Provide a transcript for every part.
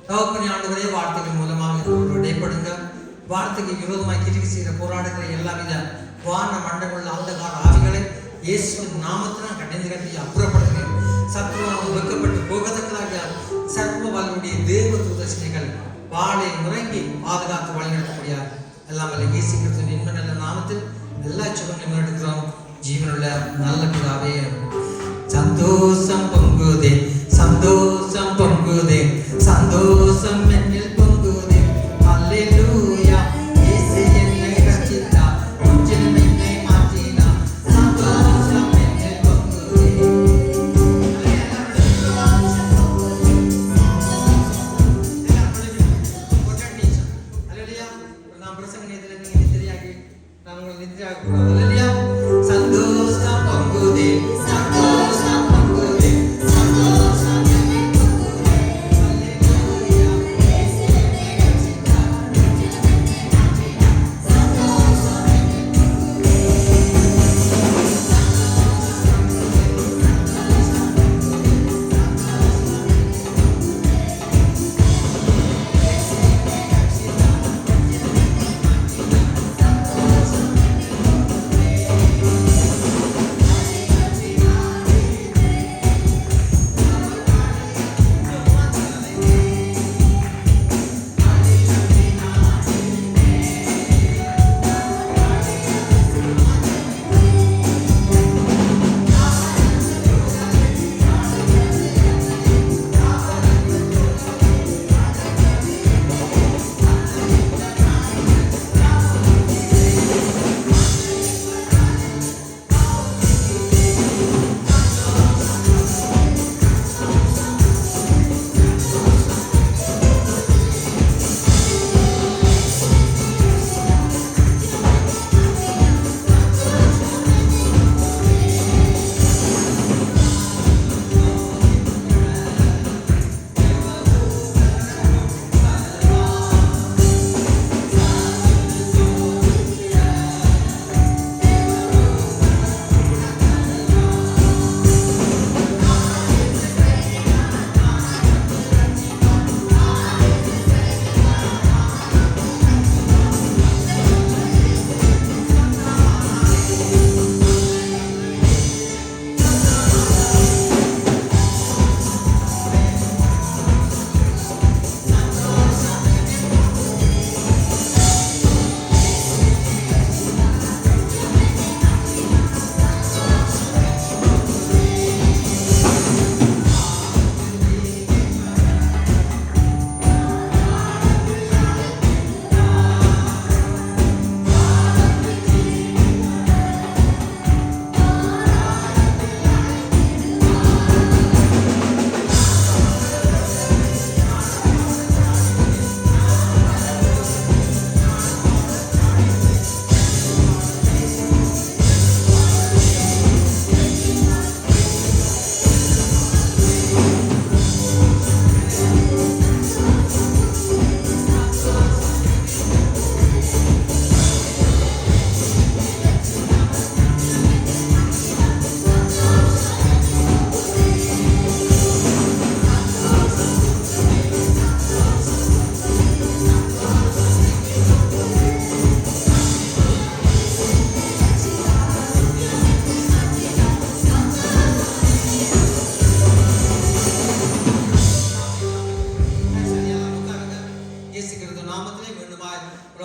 தகப்பனே ஆண்டவரே, வார்த்தைகள் மூலமாக இடைப்படுங்க. வார்த்தைக்கு விரோதமாக கிரிக்கு செய்கிற போராடுகிற எல்லா வித வான மண்டல அந்தகார ஆவிகளை இயேசுவின் நாமத்தினால் கடைந்து கட்டி அப்புறப்படுகிறேன். சத்துருவான வெக்கப்பட்டு போகதற்காக சர்வ வல்லமுடைய தேவ தூதர்ஷிகள் வாழை முறங்கி பாதுகாத்து வழிநடத்தக்கூடிய எல்லாம் வல்ல இயேசு கிறிஸ்துவின் இன்ப நல்ல நாமத்தில் எல்லா சுகங்களையும் எடுக்கிறோம். ஜீவனுள்ள நல்ல பிதாவே. சந்தோஷம் பொங்குதே, சந்தோஷம் பொங்குதே, சந்தோஷம் என்னில் பொங்குதே. அல்லேலூயா. இயேசு என்னை ரட்சித்தார், முற்றிலும் என்னை மாற்றினார். சந்தோஷம் என்னில் பொங்குதே. அல்லேலூயா. நான் பிரசங்க நேரத்தில் நீங்க நித்திரையாகி நான் உங்களை நித்திரையாக கூடாது. அல்லேலூயா. சந்தோஷம் பொங்குதே, சந்தோஷம் பொங்குதே, சந்தோஷம் என்னில் பொங்குதே. அல்லேலூயா. இயேசு என்னை ரட்சித்தார், முற்றிலும் என்னை மாற்றினார். சந்தோஷம் என்னில் பொங்குதே.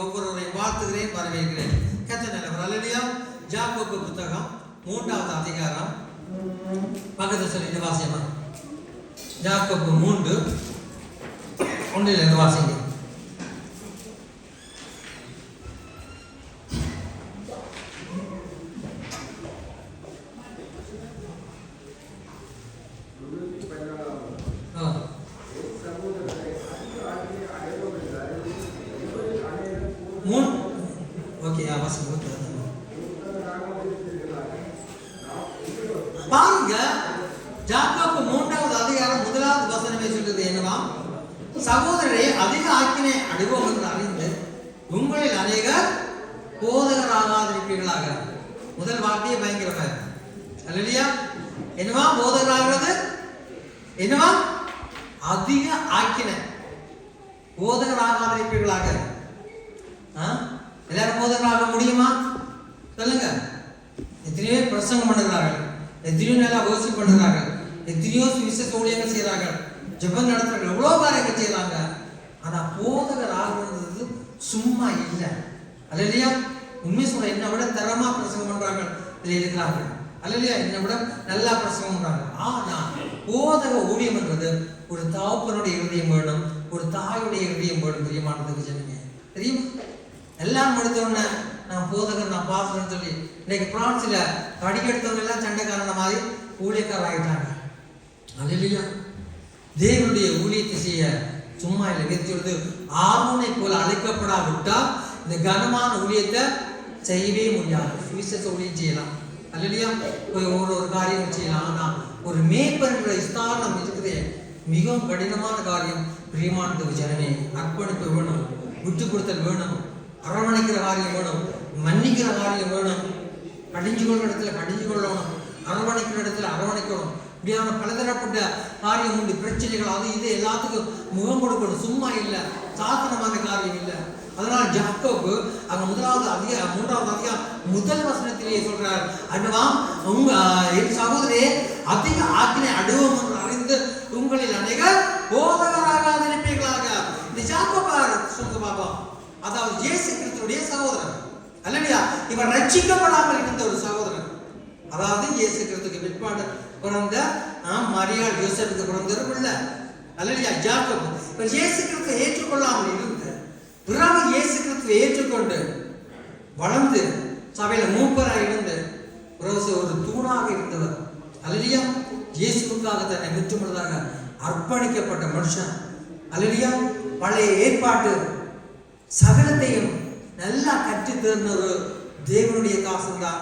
ஒவ்வொருவரையும் வாழ்த்துகிறேன், வரவேற்கிறேன். கர்த்தர் நல்லவர். அல்லேலூயா. யாக்கோபு புத்தகம் 3வது அதிகாரம் பக்கத்தில் சொல்லிட்டு வாசியமா. யாக்கோபு 3:1 வாசிங்க. பாருங்க, யாக்கோபு 3வது அதிகாரம் 1வது வசனமே சொல்றது என்னவா? சகோதரரே, அதிக ஆக்கினை அடைவோம் என்று அறிந்து உங்களில் அநேகர் போதகராகாதிருப்பீர்களாக. முதல் வார்த்தையே பயங்கரமாக. அல்லேலூயா. என்னவா போதகராகிறது? என்னவா? அதிக ஆக்கினை. போதகராக இருப்பீர்களாக. எல்லாரும் போதகராக முடியுமா சொல்லுங்க? எத்தனையோ பிரசங்கம் பண்ணுகிறார்கள், எத்தனையோ நல்லா யோசி பண்ணுகிறார்கள், எத்தனையோ சுவிசேஷ ஊழியங்கள் செய்கிறார்கள், ஜெபம் நடத்துறாங்க, எவ்வளவு காரியங்கள் செய்யறாங்க. ஆனா போதகர் ஆகிறது சும்மா இல்லை. அல்லையா? உண்மை சொல்ல என்னை விட தரமா பிரசங்கம் பண்றாங்க இருக்கிறார்கள். அல்லையா? என்னை விட நல்லா பிரசங்கம் பண்றாங்க. ஆனா போதக ஊழியம் என்றது ஒரு தகப்பனுடைய இருதயம் வேணும், ஒரு தாயுடைய இருதயம் வேணும். பிரியமானதுக்கு சொன்னீங்க தெரியும். எல்லாம் முடித்தோடனே நான் போதகர், நான் பாசன்னு சொல்லி இன்னைக்கு பிரான்ஸ்ல படிக்கெடுத்தவங்க எல்லாம் சண்டைக்காரன மாதிரி ஊழியக்காரர் ஆகிட்டாங்க. அல்லையா? தேவனுடைய ஊழியத்தை செய்ய சும்மா இல்லை. வெற்றி ஆர்வனை போல அழைக்கப்படாவிட்டால் இந்த கனமான ஊழியத்தை செய்யவே முடியாது. சுவிசேஷ ஊழியம் செய்யலாம், அல்லையா? ஒரு காரியம் செய்யலாம். ஆனா ஒரு மேய்ப்பென்ற ஸ்தானம் இருக்குது மிகவும் கடினமான காரியம். பிரியமானது ஜனமே, அர்ப்பணிப்பு வேணும், விட்டு கொடுத்தல் வேணும், அரவணைக்கிற காரியம் வேணும், மன்னிக்கிற காரியம் வேணும், கடிஞ்சு கொள்கிற இடத்துல கடிஞ்சு கொள்ளணும், அரவணைக்கிற இடத்துல அரவணைக்கணும். இப்படியான பலதரப்பட்ட காரியம் உண்டு. பிரச்சனைகள் அது இது எல்லாத்துக்கும் முகம் கொடுக்கணும். சும்மா இல்லை, சாதனமான காரியம் இல்லை. அதனால யாக்கோபு அங்க மூன்றாவது அதிகாரம் முதல் வசனத்திலேயே சொல்றார், அண்ணவா உங்க என் சகோதரே அதிக ஆக்கினை அடுவோம் என்று அறிந்து உங்களில் அநேகர் போதகராக இருப்பீர்களாக. இந்த யாக்கோபார் சொல்லுங்க பாபா, அதாவது இயேசு கிறிஸ்துவுடைய சகோதரன் அல்லையா? இவர் ரட்சிக்கப்படாமல் இருந்த ஒரு சகோதரன். அதாவது இயேசு கிறிஸ்துக்கு பிற்பாடு பிறந்த மரியாள் யோசேப்புக்கு பிறந்தவர் இல்லை அல்லையா? யாக்கோபு இவர் இயேசு கிறிஸ்துவை ஏற்றுக்கொள்ளாமல் இருந்து பிறகு இயேசு கிறிஸ்துவை ஏற்றுக்கொண்டு வளர்ந்து சபையில மூப்பராக இருந்து ஒரு தூணாக இருந்தவர் அல்லையா? இயேசுக்காக தன்னை முற்றுமுழுதாக அர்ப்பணிக்கப்பட்ட மனுஷன் அல்லையா? பழைய ஏற்பாட்டு சகலத்தையும் நல்லா கற்று தேர்ந்த ஒரு தேவனுடைய தாசன் தான்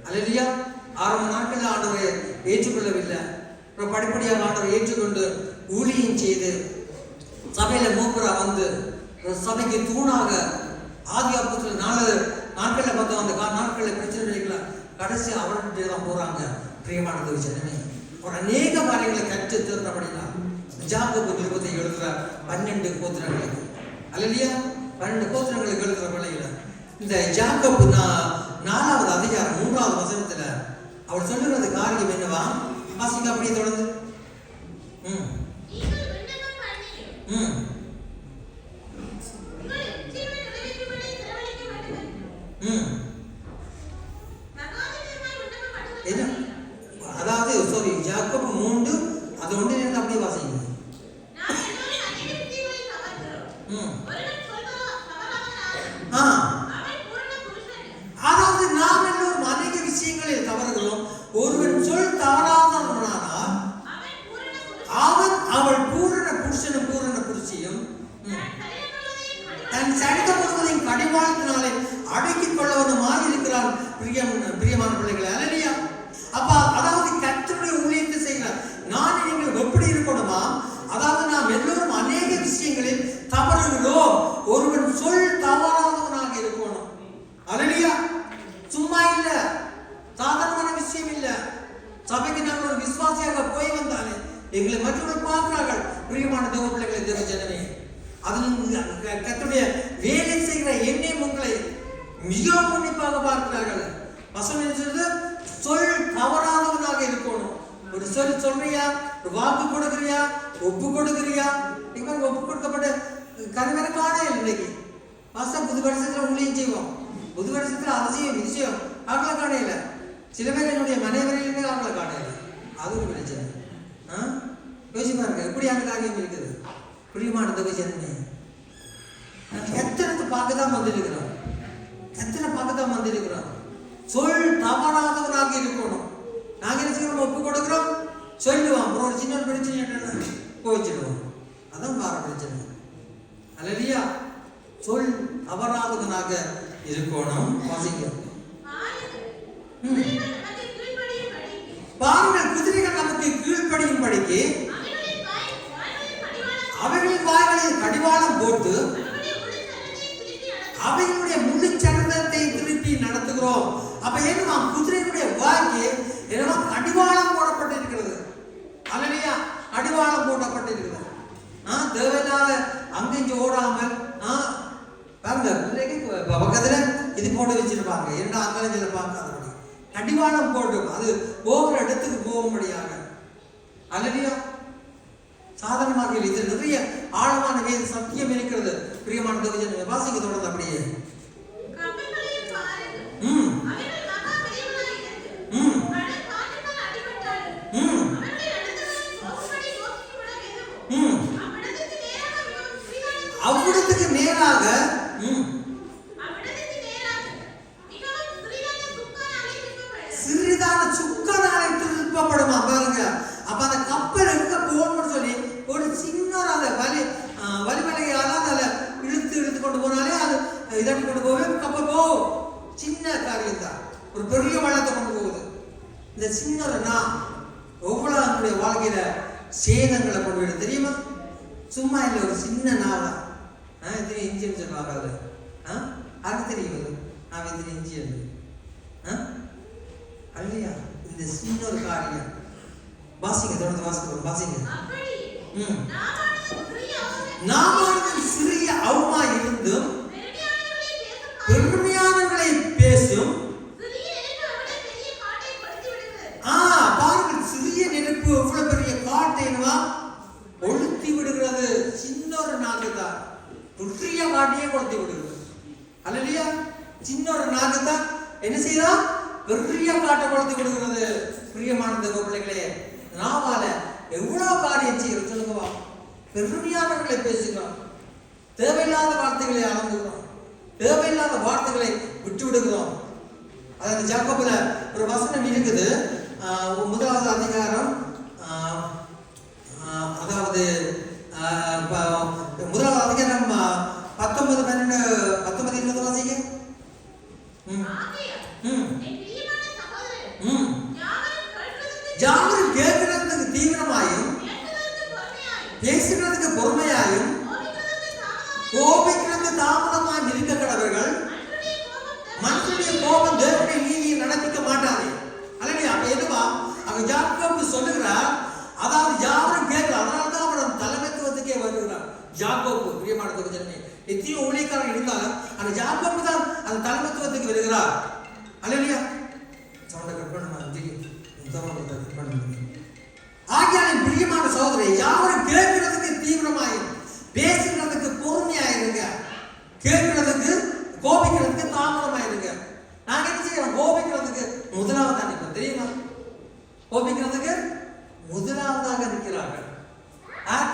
அல்லையா? ஆரம்ப நாட்களில் ஆண்டவரை ஏற்றுக்கொள்ளவில்லை. படிப்படியாக ஆண்டவரை ஏற்றுக்கொண்டு ஊழியம் செய்து சபையில மூப்பரா வந்து சபைக்கு தூணாக ஆதி அப்பத்தில் 4 நாட்களில் பார்த்தோம். அந்த நாட்களில் பிரச்சனை கடைசி அவர்கிட்ட தான் போறாங்க. பிரியமானது விஷயமே, அவர் அநேக காரியங்களை கற்று தேர்ந்தபடினா யாக்கோபு நிருபத்தை எழுதுறார் 12 கோத்திரங்களுக்கு அல்லையா? 12 கோத்திரங்களுக்கு எழுதுற வேளையில இந்த யாக்கோபு 4வது அதிகாரம் 3வது வசனத்துல அவர் சொல்லுறது காரியம் என்னவா? வாசிங்க அப்படியே தொடர்ந்து. அதாவது யாக்கோபு 3 அது ஒன்றிலிருந்து அப்படியே வாசிங்க. அதாவது நாம் எல்லோரும் அநேக விஷயங்களில் தவறுகிறோம். ஒருவன் சொல் தவறாதவனானால் அவன் அவள் பூரண புருஷனும் பூரண புருஷியும் தன் சரீரம் முழுவதையும் கடிவாளத்தினாலே அடக்கிக் கொள்ளவனுமாய் இருக்கிறான். பிரியமான பிள்ளைகளை அல்லையா? அப்ப அதாவது கர்த்தருடைய ஊழியத்தை செய்கிறார். நான் நீங்கள் எப்படி இருக்கணுமா? அதாவது நாம் எல்லோரும் அநேக விஷயங்களில் தவறுகிறோம். ஒருவன் சொல் தவறாதவனாக இருக்கணும். அல்லையா? சும்மா இல்ல, சாதாரணமான விஷயம் இல்ல. சபைக்கு நாங்கள் ஒரு விசுவாசியாக போய் வந்தாலே எங்களை மற்றவர்கள் பார்க்கிறார்கள். பிரியமான தேவ பிள்ளைகளை, தேவ ஜனமே, கர்த்தருடைய வேலை செய்கிற என்னை உங்களை மிகவும் உன்னிப்பாக பார்க்கிறார்கள். வசனம் சொல்றது சொல் தவறாதவனாக இருக்கணும். ஒரு சொல் சொல்றியா, ஒரு வாக்கு கொடுக்கிறியா, ஒப்பு கொடுக்கிறியா? ஒப்பு கொடுக்கப்பட்ட கணவரை காண இன்னைக்கு புது வருஷத்துல ஊழியம் செய்வோம். புது வருஷத்துல அதிசயம் விஷயம் அவங்கள காணையில. சில பேர் என்னுடைய மனைவரையிலுமே அவங்கள காணையில. அது ஒரு பிரச்சனை. யோசி பாருங்க, எப்படியான காரியம் இருக்குது. பிரியமானது ஜனமே, எத்தனை பார்க்கதான் வந்திருக்கிறோம், எத்தனை பார்க்கதான் வந்திருக்கிறோம். சொல் தவறாதவனாக இருக்கணும். நாங்க என்ன செய்யணும்? ஒப்பு கொடுக்கிறோம், சொல்லுவோம், அப்புறம் ஒரு சின்ன பிரச்சனை போயிடுவோம். அதான் பார பிரச்சனை அல்லையா? சொல் தவறாதவனாக இருக்கணும். வாசிக்கிறோம். பாருங்கள், குதிரைகள் நமக்கு கீழ்ப்படியும் படிக்கு அவைகளின் வாய்களில் கடிவாளம் போட்டு அவைகளுடைய முழு சரீரத்தை திருப்பி நடத்துகிறோம். அப்ப என்னவா? குதிரைகளுடைய வாய்க்கு என்னவா? கடிவாளம் போடப்பட்டிருக்கிறது அல்லையா? கடிவாளம் போடப்பட்டிருக்கிறது. தேவையில்லாத அங்க இங்க ஓடாமல் பாருங்க பக்கத்துல இது போட்டு வச்சிருப்பாங்க. இரண்டு அங்கல பார்க்காதபடி கடிவாளம் போட்டு அது போகிற இடத்துக்கு போக முடியாது. அல்லையா சாதாரணமாக இது நிறைய ஆழமான வேத சத்தியம் இருக்கிறது. பிரியமான தேவஜனமே வாசிக்க தொடர்ந்து அப்படியே அவ்விடத்துக்கு நேராக சிறிதான சுக்கனாலை திருப்பப்படுமா பாருங்க. அப்ப அந்த கப்பல் எங்க போகணும்னு சொல்லி ஒரு சின்ன அந்த வலிமலையால அதை இழுத்து கொண்டு போனாலே அது இதற்கு கொண்டு போவே கப்பல் போ. சின்ன காரியம் தான், ஒரு பெரிய வளத்தை கொண்டு போகுது. இந்த சின்னதுன்னா எவ்வளவு நம்முடைய வாழ்க்கையில சேதங்களை கொண்டு விட தெரியுமா? சும்மா இல்லை, ஒரு சின்ன நாவா இத்தனை இன்ஜின் சொல்லுவாங்க. அது அது தெரியுது நான் இத்தனை இன்ஜின் அல்லையா? இந்த சின்ன ஒரு காரியம் வாசிங்க, தொடர்ந்து வாசிங்க. நாமானது சிறிய அவுமா இருந்தும் பெருமையானவர்களை பேசும். பாருங்கள், சிறிய நெருப்பு எவ்வளவு பெரிய காட்டைவா கொளுத்தி விடுகிறது. சின்ன ஒரு நாக்குதான் பெரிய காட்டையே கொளுத்தி விடுகிறது. அல்லையா? சின்ன ஒரு நாக்குதான் என்ன செய்தா பெரிய காட்டை கொளுத்தி விடுகிறது. பிரியமானது பிள்ளைகளே, நாவால எவ்வளவு காரியம் செய்யறது சொல்லுங்கவா. பெருமையானவர்களை பேசுகிறோம், தேவையில்லாத வார்த்தைகளை அளந்துகிறோம், தேவையில்லாத வார்த்தைகளை விட்டு விடுகிறோம். அதாவது ஜாக்கோபுல ஒரு வசனம் இருக்குது, 1வது அதிகாரம், அதாவது 1வது அதிகாரம் 19-20 வாசிங்க. யாவரும் கேட்கிறதுக்கு தீவிரமாயும் பேசுகிறதுக்கு பொறுமையாயும் கோபிக்கிறது தாமதமாய் இருக்க கடவர்கள். மனுஷனுடைய கோபம் தேவனுடைய நீதியை நடத்திக்க மாட்டாது. அல்லையா? அப்ப எதுவா அவன் யாக்கோபு சொல்லுகிறார், அதாவது யாரும் கேட்கல, அதனாலதான் அவன் தலைமைத்துவத்துக்கே வருகிறார். யாக்கோபு பிரியமான தேவஜனமே, எத்தனையோ ஊழியக்காரன் இருந்தாலும் அந்த யாக்கோபு தான் அந்த தலைமைத்துவத்துக்கு வருகிறார். அல்லையா? சவுண்ட கட் பண்ண ஆகியாலின் பிரியமான சகோதரரை, யாரும் கேட்கிறதுக்கு தீவிரமாயும் பேசுகிறதுக்கு பொறுமையாயிருங்க, கேட்கிறதுக்கு கோபிக்கிறதுக்கு தாமதமாயிருங்க. நாங்க என்ன செய்யறோம்? கோபிக்கிறதுக்கு முதலாவதாக நிற்போம் தெரியுமா? கோபிக்கிறதுக்கு முதலாவதாக நிற்கிறார்கள்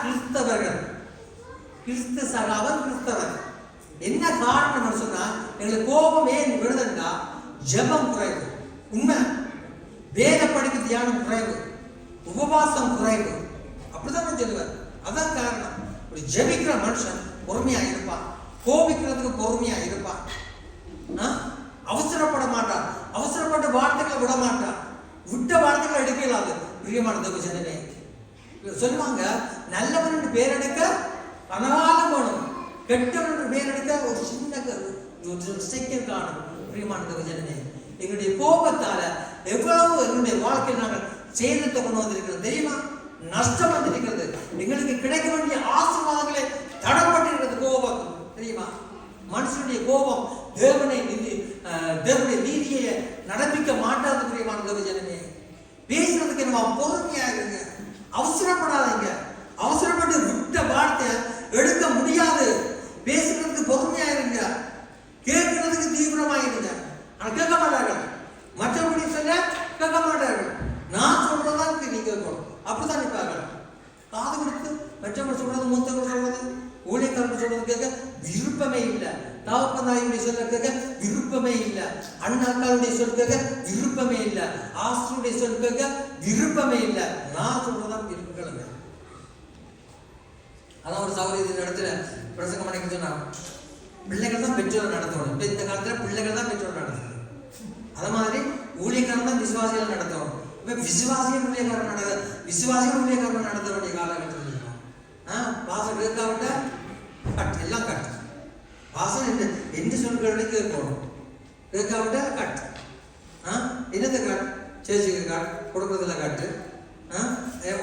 கிறிஸ்தவர்கள். கிறிஸ்து சகாவர் கிறிஸ்தவர். என்ன காரணம் சொன்னா, எங்களுக்கு கோபம் ஏன் விடுதண்டா ஜெபம் குறைவு. உண்மை, வேத படிக்க தியானம் குறைவு, உபவாசம் குறைவு. அப்படிதான் சொல்லுவார். அதான் காரணம். ஒரு ஜெபிக்கிற மனுஷன் பொறுமையா இருப்பான், கோபிக்கிறதுக்கு பொறுமையா இருப்பான், அவசரப்பட மாட்டான், அவசரப்பட்ட வார்த்தைகளை விட மாட்டான், விட்ட வார்த்தைகளை எடுக்க இல்லாது. பிரியமான தேவஜனமே சொல்லுவாங்க, நல்லவன் பேர் எடுக்க கனகாலம் வேணும், கெட்டவன் பேர் எடுக்க ஒரு சின்ன செகண்ட் காணும். பிரியமான தேவஜனமே, எங்களுடைய கோபத்தால எவ்வளவு எங்களுடைய வாழ்க்கையில் நாங்கள் சேதத்தை கொண்டு வந்திருக்கிறது தெரியுமா? நஷ்டம் வந்திருக்கிறது. எங்களுக்கு கிடைக்க வேண்டிய ஆசீர்வாதங்களை தடப்பட்டிருக்கிறது கோபம் தெரியுமா? மனுஷனுடைய கோபம் தேவனுடைய நீதியை நடப்பிக்க மாட்டாது. பிரியமான தேவஜனமே, பேசுறதுக்கு நம்ம பொறுமையா இருங்க, அவசரப்படாதீங்க. அவசரப்பட்டு விட்ட வார்த்தை எடுக்க முடியாது. பேசுறதுக்கு பொறுமையா இருங்க, கேட்கறதுக்கு தீவிரமா இருங்க. ஆனா கேட்க மாட்டார்கள், மற்றபடி சொல்ல கேட்க மாட்டார்கள். நான் சொல்றதான் நீங்க கேட்கணும், அப்படித்தான் நிற்பார்கள். காது கொடுத்து மற்றவர்கள் சொல்றது, மூத்தவர்கள் சொல்றது, ஊழியக்காரர்கள் சொல்றது கேட்க விருப்பமே இல்லை. தகப்பனாயுடைய சொல்ல கேட்க விருப்பமே இல்லை. அண்ணாக்களுடைய சொல் கேட்க விருப்பமே இல்லை. ஆசிரியருடைய சொல் கேட்க விருப்பமே இல்லை. நான் சொல்றதான் விருப்பங்களுங்க. அதான் ஒரு சகோதரி இடத்துல பிரசங்கம் பண்ணிக்க சொன்னா, பிள்ளைகள் தான் பெற்றோரை நடத்தணும். இப்ப இந்த காலத்துல பிள்ளைகள் தான் பெற்றோரை நடத்தணும். அத மாதிரி ஊழியக்காரன் தான் விசுவாசிகள் நடத்தணும். இப்ப விசுவாசிகள் ஊழியக்காரன் நடத்த வேண்டிய காலகட்டத்தில் இருக்கும். வாசல் கேட்காவிட்ட கட், எல்லாம் கட். வாசல் எந்த சொல்களை கேட்கணும், கேட்காவிட்ட கட். என்னத்தை கட்? சேச்சிக்கு கட், கொடுக்கறதுல கட்டு,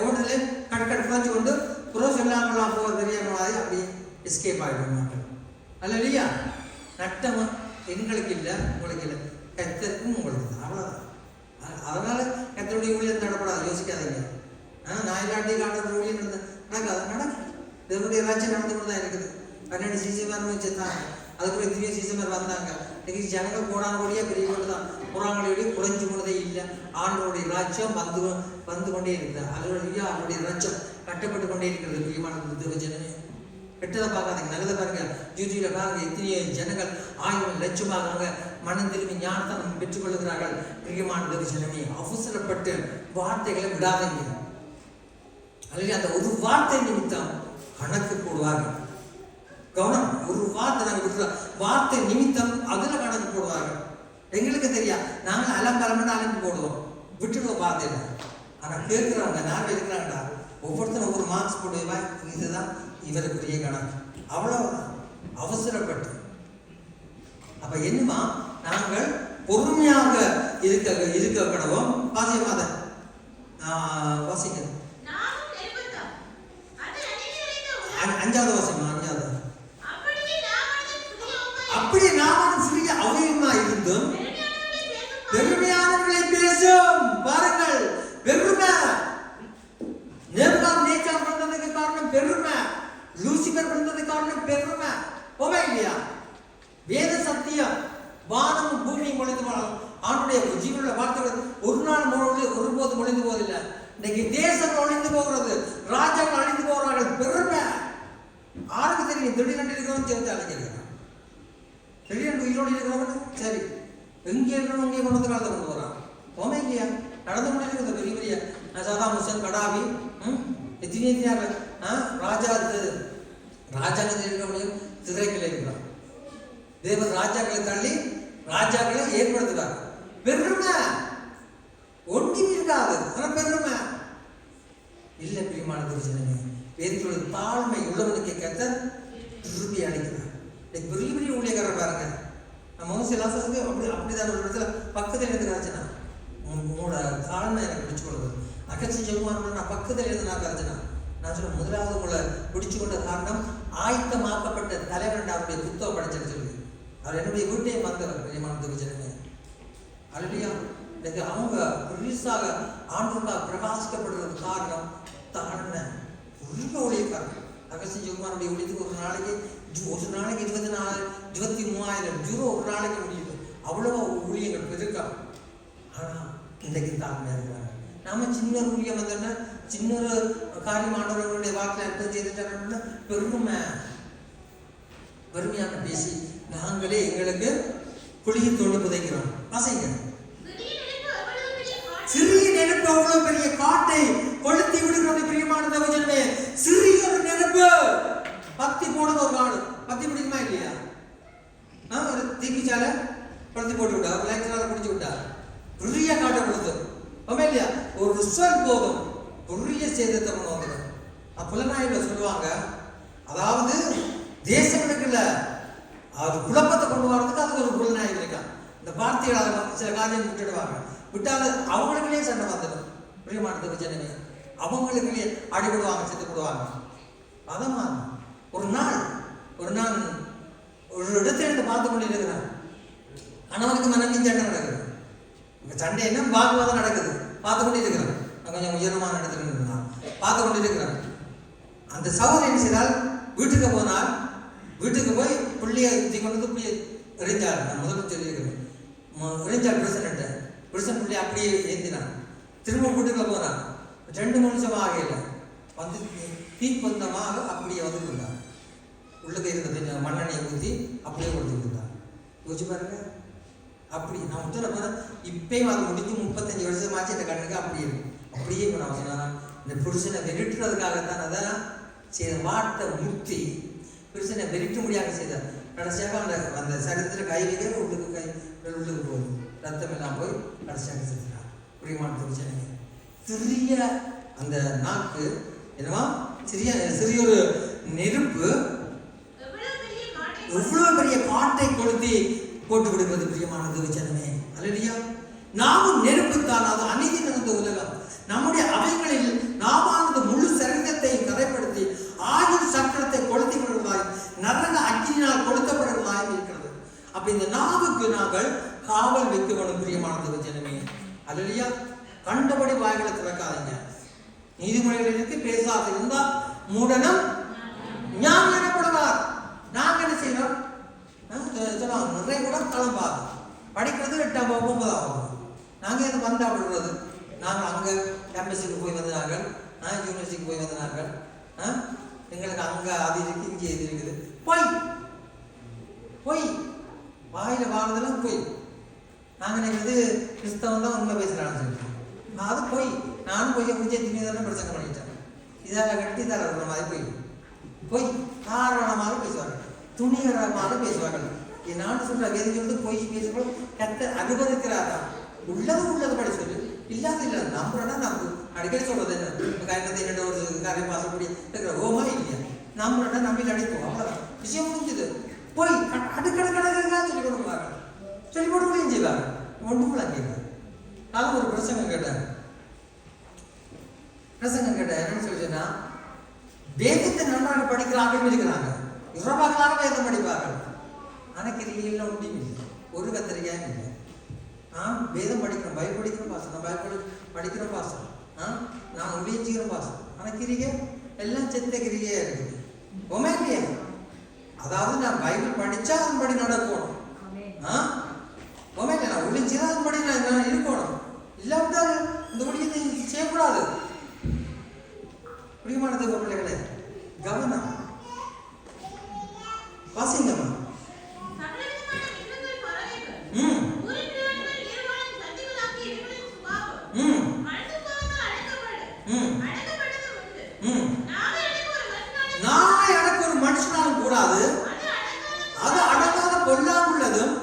ஓடுதல கட் கட் காய்ச்சி கொண்டு புறம் சொல்லாமலாம் போக தெரியாம அப்படி எஸ்கேப் ஆகிடுவாங்க. அல்லையா? நட்டமா எங்களுக்கு இல்லை, உங்களுக்கு இல்லை, கர்த்தருக்கும் உங்களுக்கு தான். அவ்வளோதான். அதனால கர்த்தருடைய ஊழியம் தடப்படாது, யோசிக்காதீங்க. நான் இல்லாட்டி காட்டுற ஊழியம் நடக்காது, நடக்கும். தேவனுடைய ராஜ்யம் நடந்து கொண்டு தான் இருக்குது. 12 சீசன் வச்சுருந்தாங்க, அதுக்குள்ள எத்தனையோ சீசன் வந்தாங்க. இன்னைக்கு ஜனங்கள் கோடானோடைய பெரிய கொண்டு தான் புறாங்களுடைய குறைஞ்சு கொண்டதே இல்லை. ஆண்டவருடைய ராஜ்யம் வந்து கொண்டே இருக்குது. அல்லையா? அவருடைய ராஜ்யம் கட்டப்பட்டு கொண்டே இருக்கிறது. பிரியமான தேவ ஜனமே, கெட்டதை பார்க்காதீங்க, நல்லதை பாருங்க. யூடியூப்ல பாருங்க, எத்தனையோ ஜனங்கள் 1000 லட்சமாக மனம் திரும்பி ஞானத்தை பெற்றுக்கொள்கிறார்கள். பிரியமான தேவ ஜனமே, அவசரப்பட்டு வார்த்தைகளை விடாதீங்க. அல்லது அந்த ஒரு வார்த்தை நிமித்தம் கணக்கு போடுவார்கள். கவனம், ஒரு வார்த்தை நாங்கள் விட்டுறோம், வார்த்தை நிமித்தம் அதுல கணக்கு போடுவார்கள். எங்களுக்கு தெரியா, நாங்கள் அலம்பலம்னு அலம்பி போடுவோம், விட்டுடுவோம் வார்த்தையில. ஆனா கேட்கிறவங்க நாங்கள் இருக்கிறாங்கடா, ஒவ்வொருத்தரும் ஒவ்வொரு மார்க்ஸ் போடுவா, இதுதான் இவருக்குரிய கணக்கு. அவ்வளவுதான். அவசரப்பட்டு அப்ப என்னமா, நாங்கள் பொறுமையாக இருக்க கடவும். வாசியமாத வாசிக்க 5வது வாசியமா, 5வது. அப்படி நாம் சிறிய அவயமா இருந்தும் பெருமையானவர்களை பேசும். பாருங்கள், பெருமை. நேச்சார் வந்ததுக்கு காரணம் பெருமை, லூசிபர் வந்ததுக்கு காரணம் பெருமை. போவே இல்லையா? வேத சத்தியம் வானம் பூமி மொழிந்து போகலாம். ஆண்டுடைய ஜீவனுடைய வார்த்தைகள் ஒரு நாள் ஒருபோது மொழிந்து போவதில்லை. இன்னைக்கு தேசம் ஒழிந்து போகிறது, ராஜாக்கள் அழிந்து போகிறார்கள். பெருமை. ஆளுக்கு தெரியும், திடீரென்று இருக்கிறவன் சேர்த்து அழைக்கிறான். திடீரென்று உயிரோடு இருக்கிறவன் சரி எங்கே இருக்கணும், இங்கே கொண்டு வந்து காலத்தை கொண்டு போறான். போமே இல்லையா? நடந்து கொண்டிருக்கிறது பெரிய பெரிய சதாம் ஹுசேன், கடாபி, எத்தனையார் ராஜாக்கள் இருக்கிறவனையும் சிறைகள் இருக்கிறான். தேவர் ராஜாக்களை தள்ளி ராஜாக்களை ஏற்படுத்துவார். பெருமை ஒன்றும் இருக்காது, ஆனால் பெருமை இல்லை. பிரியமான திருச்சனமே, வேதத்தோட தாழ்மை உள்ளவனுக்கு கேட்ட திருப்பி அடைக்கிறார். பெரிய பெரிய ஊழியக்காரர் பாருங்க, மோசி லாசருக்கு அப்படிதான் ஒரு இடத்துல பக்கத்தில் இருந்து காய்ச்சினா, உன்னோட தாழ்மை எனக்கு பிடிச்சு கொடுக்குது. அகச்சி சொல்லுவாங்க, நான் பக்கத்தில் இருந்து நான் காய்ச்சினா, நான் சொல்ல முதலாவது உங்களை பிடிச்சு கொண்ட காரணம் ஆயத்தமாக்கப்பட்ட தலைவன் அவருடைய புத்தகம் படிச்சுன்னு சொல்லி அவர் என்னுடைய வீட்டையும் வந்தவர். பிரியமான திருச்சனமே, அல்லையா? இன்னைக்கு அவங்க பெருசாக ஆண்டுக்காக பிரகாசிக்கப்படுறது காரணம் தாழ்மை. உள்ள ஊழியக்காரர் அகசி ஜெகுமாருடைய ஊழியத்துக்கு ஒரு நாளைக்கு 23,000 யூரோ ஒரு நாளைக்கு முடியுது. அவ்வளோ ஊழியங்கள் பெருக்கம். ஆனால் இன்றைக்கு தாழ்மையாக இருக்கிறாங்க. நாம சின்ன ஊழியம் வந்தோன்னா சின்ன ஒரு காரியமானவர்களுடைய வாக்கில் அர்த்தம் செய்துட்டாங்க. பெருமையாக பேசி நாங்களே எங்களுக்கு குழியை தோண்டி புதைக்கிறோம். வாசிங்க. சிறிய நெருப்பு அவ்வளவு பெரிய காட்டை கொளுத்தி விடுகிறது. பிரியமான தேவஜனமே, சிறிய ஒரு நெருப்பு பத்தி போடுறது. ஒரு காடு பத்தி பிடிக்குமா இல்லையா? ஒரு தீக்குச்சால படுத்தி போட்டு விட்டா, ஒரு லைட்னால பிடிச்சு விட்டா, பெரிய காட்டை கொடுத்து இல்லையா? ஒரு ரிசல்ட் போதும் பெரிய சேதத்தை கொண்டு வந்துடும். புலனாய்வுல சொல்லுவாங்க, அதாவது தேசங்களுக்கு இல்ல, அது குழப்பத்தை கொண்டு வரதுக்கு அதுக்கு ஒரு புலனாய்வு இருக்கா. இந்த வார்த்தைகளை சில காரியம் விட்டுடுவாங்க, விட்டால் அவங்களுக்குள்ளே சண்டை வந்துடும். பிரியமான தேவஜனமே, அவங்களுக்குள்ளே அடிபடுவாங்க, செத்து போடுவாங்க. அதமா ஒரு நாள் ஒரு இடத்துல இருந்து பார்த்து கொண்டு இருக்கிறான். கணவனுக்கு மனைவி சண்டை நடக்குது. சண்டை என்ன வாக்குவாதம் நடக்குது, பார்த்து கொண்டு இருக்கிறான். கொஞ்சம் உயரமான இடத்துல இருந்தான், பார்த்து கொண்டு இருக்கிறான். அந்த சகோதரன் என்ன செய்தால், வீட்டுக்கு போனால், வீட்டுக்கு போய் பிள்ளைய கொண்டு பிள்ளைய எரிஞ்சார். நான் முதல்ல சொல்லியிருக்கிறேன், எரிஞ்சார் பிரசன் பிள்ளை அப்படியே ஏந்தினான். திரும்ப வீட்டுக்குள்ள போனான். 2-3 நிமிஷம் ஆகல, வந்து தீப்பந்தமாக அப்படியே வந்து கொண்டான். உள்ளுக்கு இருந்த மண்ணெண்ணெயை ஊற்றி அப்படியே கொடுத்து இருந்தான். யோசிச்சு பாருங்க. அப்படி நான் உத்தர போகிறேன். இப்பயும் அது முடிஞ்சு 35 வருஷமாச்சு. இந்த கண்ணுக்கு அப்படியே அப்படியே நான் சொன்னேன், இந்த புருஷனை வெறிட்டுறதுக்காகத்தான் அதான் செய்த வார்த்தை முக்தி. புருஷனை வெறிட்டு முடியாமல் செய்தார். கடைசியாக அந்த சரீரத்தில் கை வைக்கிற உள்ளுக்கு போகுது, ரத்தம் எல்லாம் போய் கடைசியாக செஞ்சார். பிரியமான புருஷனை சிறிய அந்த நாக்கு என்னவா, சிறிய ஒரு நெருப்பு எவ்வளவு பெரிய காட்டை கொளுத்தி போட்டு விடுவது. பிரியமான தேவஜனமே, அல்லேலூயா. நாமும் நெருப்புத்தான். அது அநீதி நடந்த உலகம். நம்முடைய அவைகளில் நாமானது முழு சரீரத்தை கரைப்படுத்தி ஆயுள் சக்கரத்தை கொளுத்தி விடுவதாய் அப்ப இந்த நாவுக்கு நாங்கள் காவல் வைக்க வேணும் பிரியமானது ஜனமே. அல்லேலூயா. கண்டபடி வாய்களை திறக்காதீங்க. நீதிமொழிகள் இருக்கு, பேசாது இருந்தா மூடனும் ஞானம் எனப்படுவார். நாங்க என்ன செய்யறோம்? நிறைய கூட கிளம்பாது படிக்கிறது 8ஆம் வகுப்பு 9ஆம் வகுப்பு. நாங்கள் எது வந்தா விடுறது? நாங்கள் அங்கே கேம்பஸுக்கு போய் வந்தார்கள், யூனிவர்சிட்டிக்கு போய் வந்தார்கள். எங்களுக்கு அங்கே அது இருக்கு, இங்கே இது இருக்குது. போய் போய் வாயில வாழ்றதெல்லாம் போய். நாங்கள் நினைக்கிறது கிறிஸ்தவம் தான் உண்மை பேசுகிறான்னு சொல்லிட்டு அது போய். நானும் போய் விஜய் திணிதான பிரச்சனை பண்ணிட்டேன். இதால கட்டி இதால விடுற மாதிரி போய் காரணமாக பேசுவார்கள், துணிகரமாக பேசுவார்கள். நான் சொல்ற வேதி வந்து போய் பேசும்போது கத்த அனுபவிக்கிறாரா? உள்ளது படி சொல்லு, இல்லாத இல்லை நம்புறோன்னா நம்ம அடிக்கடி சொல்றது என்ன? காரணத்தை என்னோட ஒரு காரியம் பாசப்படி இருக்கிற ஓமா இல்லையா? நம்புறோன்னா நம்பில் அடிப்போம், அவ்வளோதான் விஷயம் முடிஞ்சது. போய் அடுக்கடக்கடக்காக சொல்லி கொடுப்பாங்க, சொல்லி கொடுக்கலையும் செய்வாங்க. ஒன்றுக்குள்ள கேட்பாங்க. நான் ஒரு பிரசங்கம் கேட்டேன். என்னன்னு சொல்லிச்சுன்னா, வேதத்தை நன்றாக படிக்கிறார்கள் இருக்கிறாங்க, இரவாகலாக வேதம் படிப்பார்கள். ஆனால் கிரியில் ஒன்றும் இல்லை, ஒரு கத்திரிக்காயும் இல்லை. வேதம் படிக்கிறோம், பைபிள் படிக்கிறோம் பாசம், நான் பைபிள் படிக்கிறோம் பாசம், நான் உபயோகிக்கிறோம் பாசம். ஆனால் கிரிகை எல்லாம் செத்த கிரிகையா இருக்குது. உண்மை இல்லையா? அதாவது நான் பைபிள் படிச்சா அதன்படி நடக்கணும். உண்மை இல்லையா? நான் ஒளிஞ்சுதான் அதன்படி நான் இருக்கணும். இல்லாவிட்டால் இந்த ஒளியை செய்யக்கூடாது. பிரியமானது பிள்ளைகளே, கவனம் வாசிங்கம்மா. நாளை எனக்கு ஒரு மனுஷனாலும் கூடாது, அது அடங்காத பொல்லாங்குள்ளதும்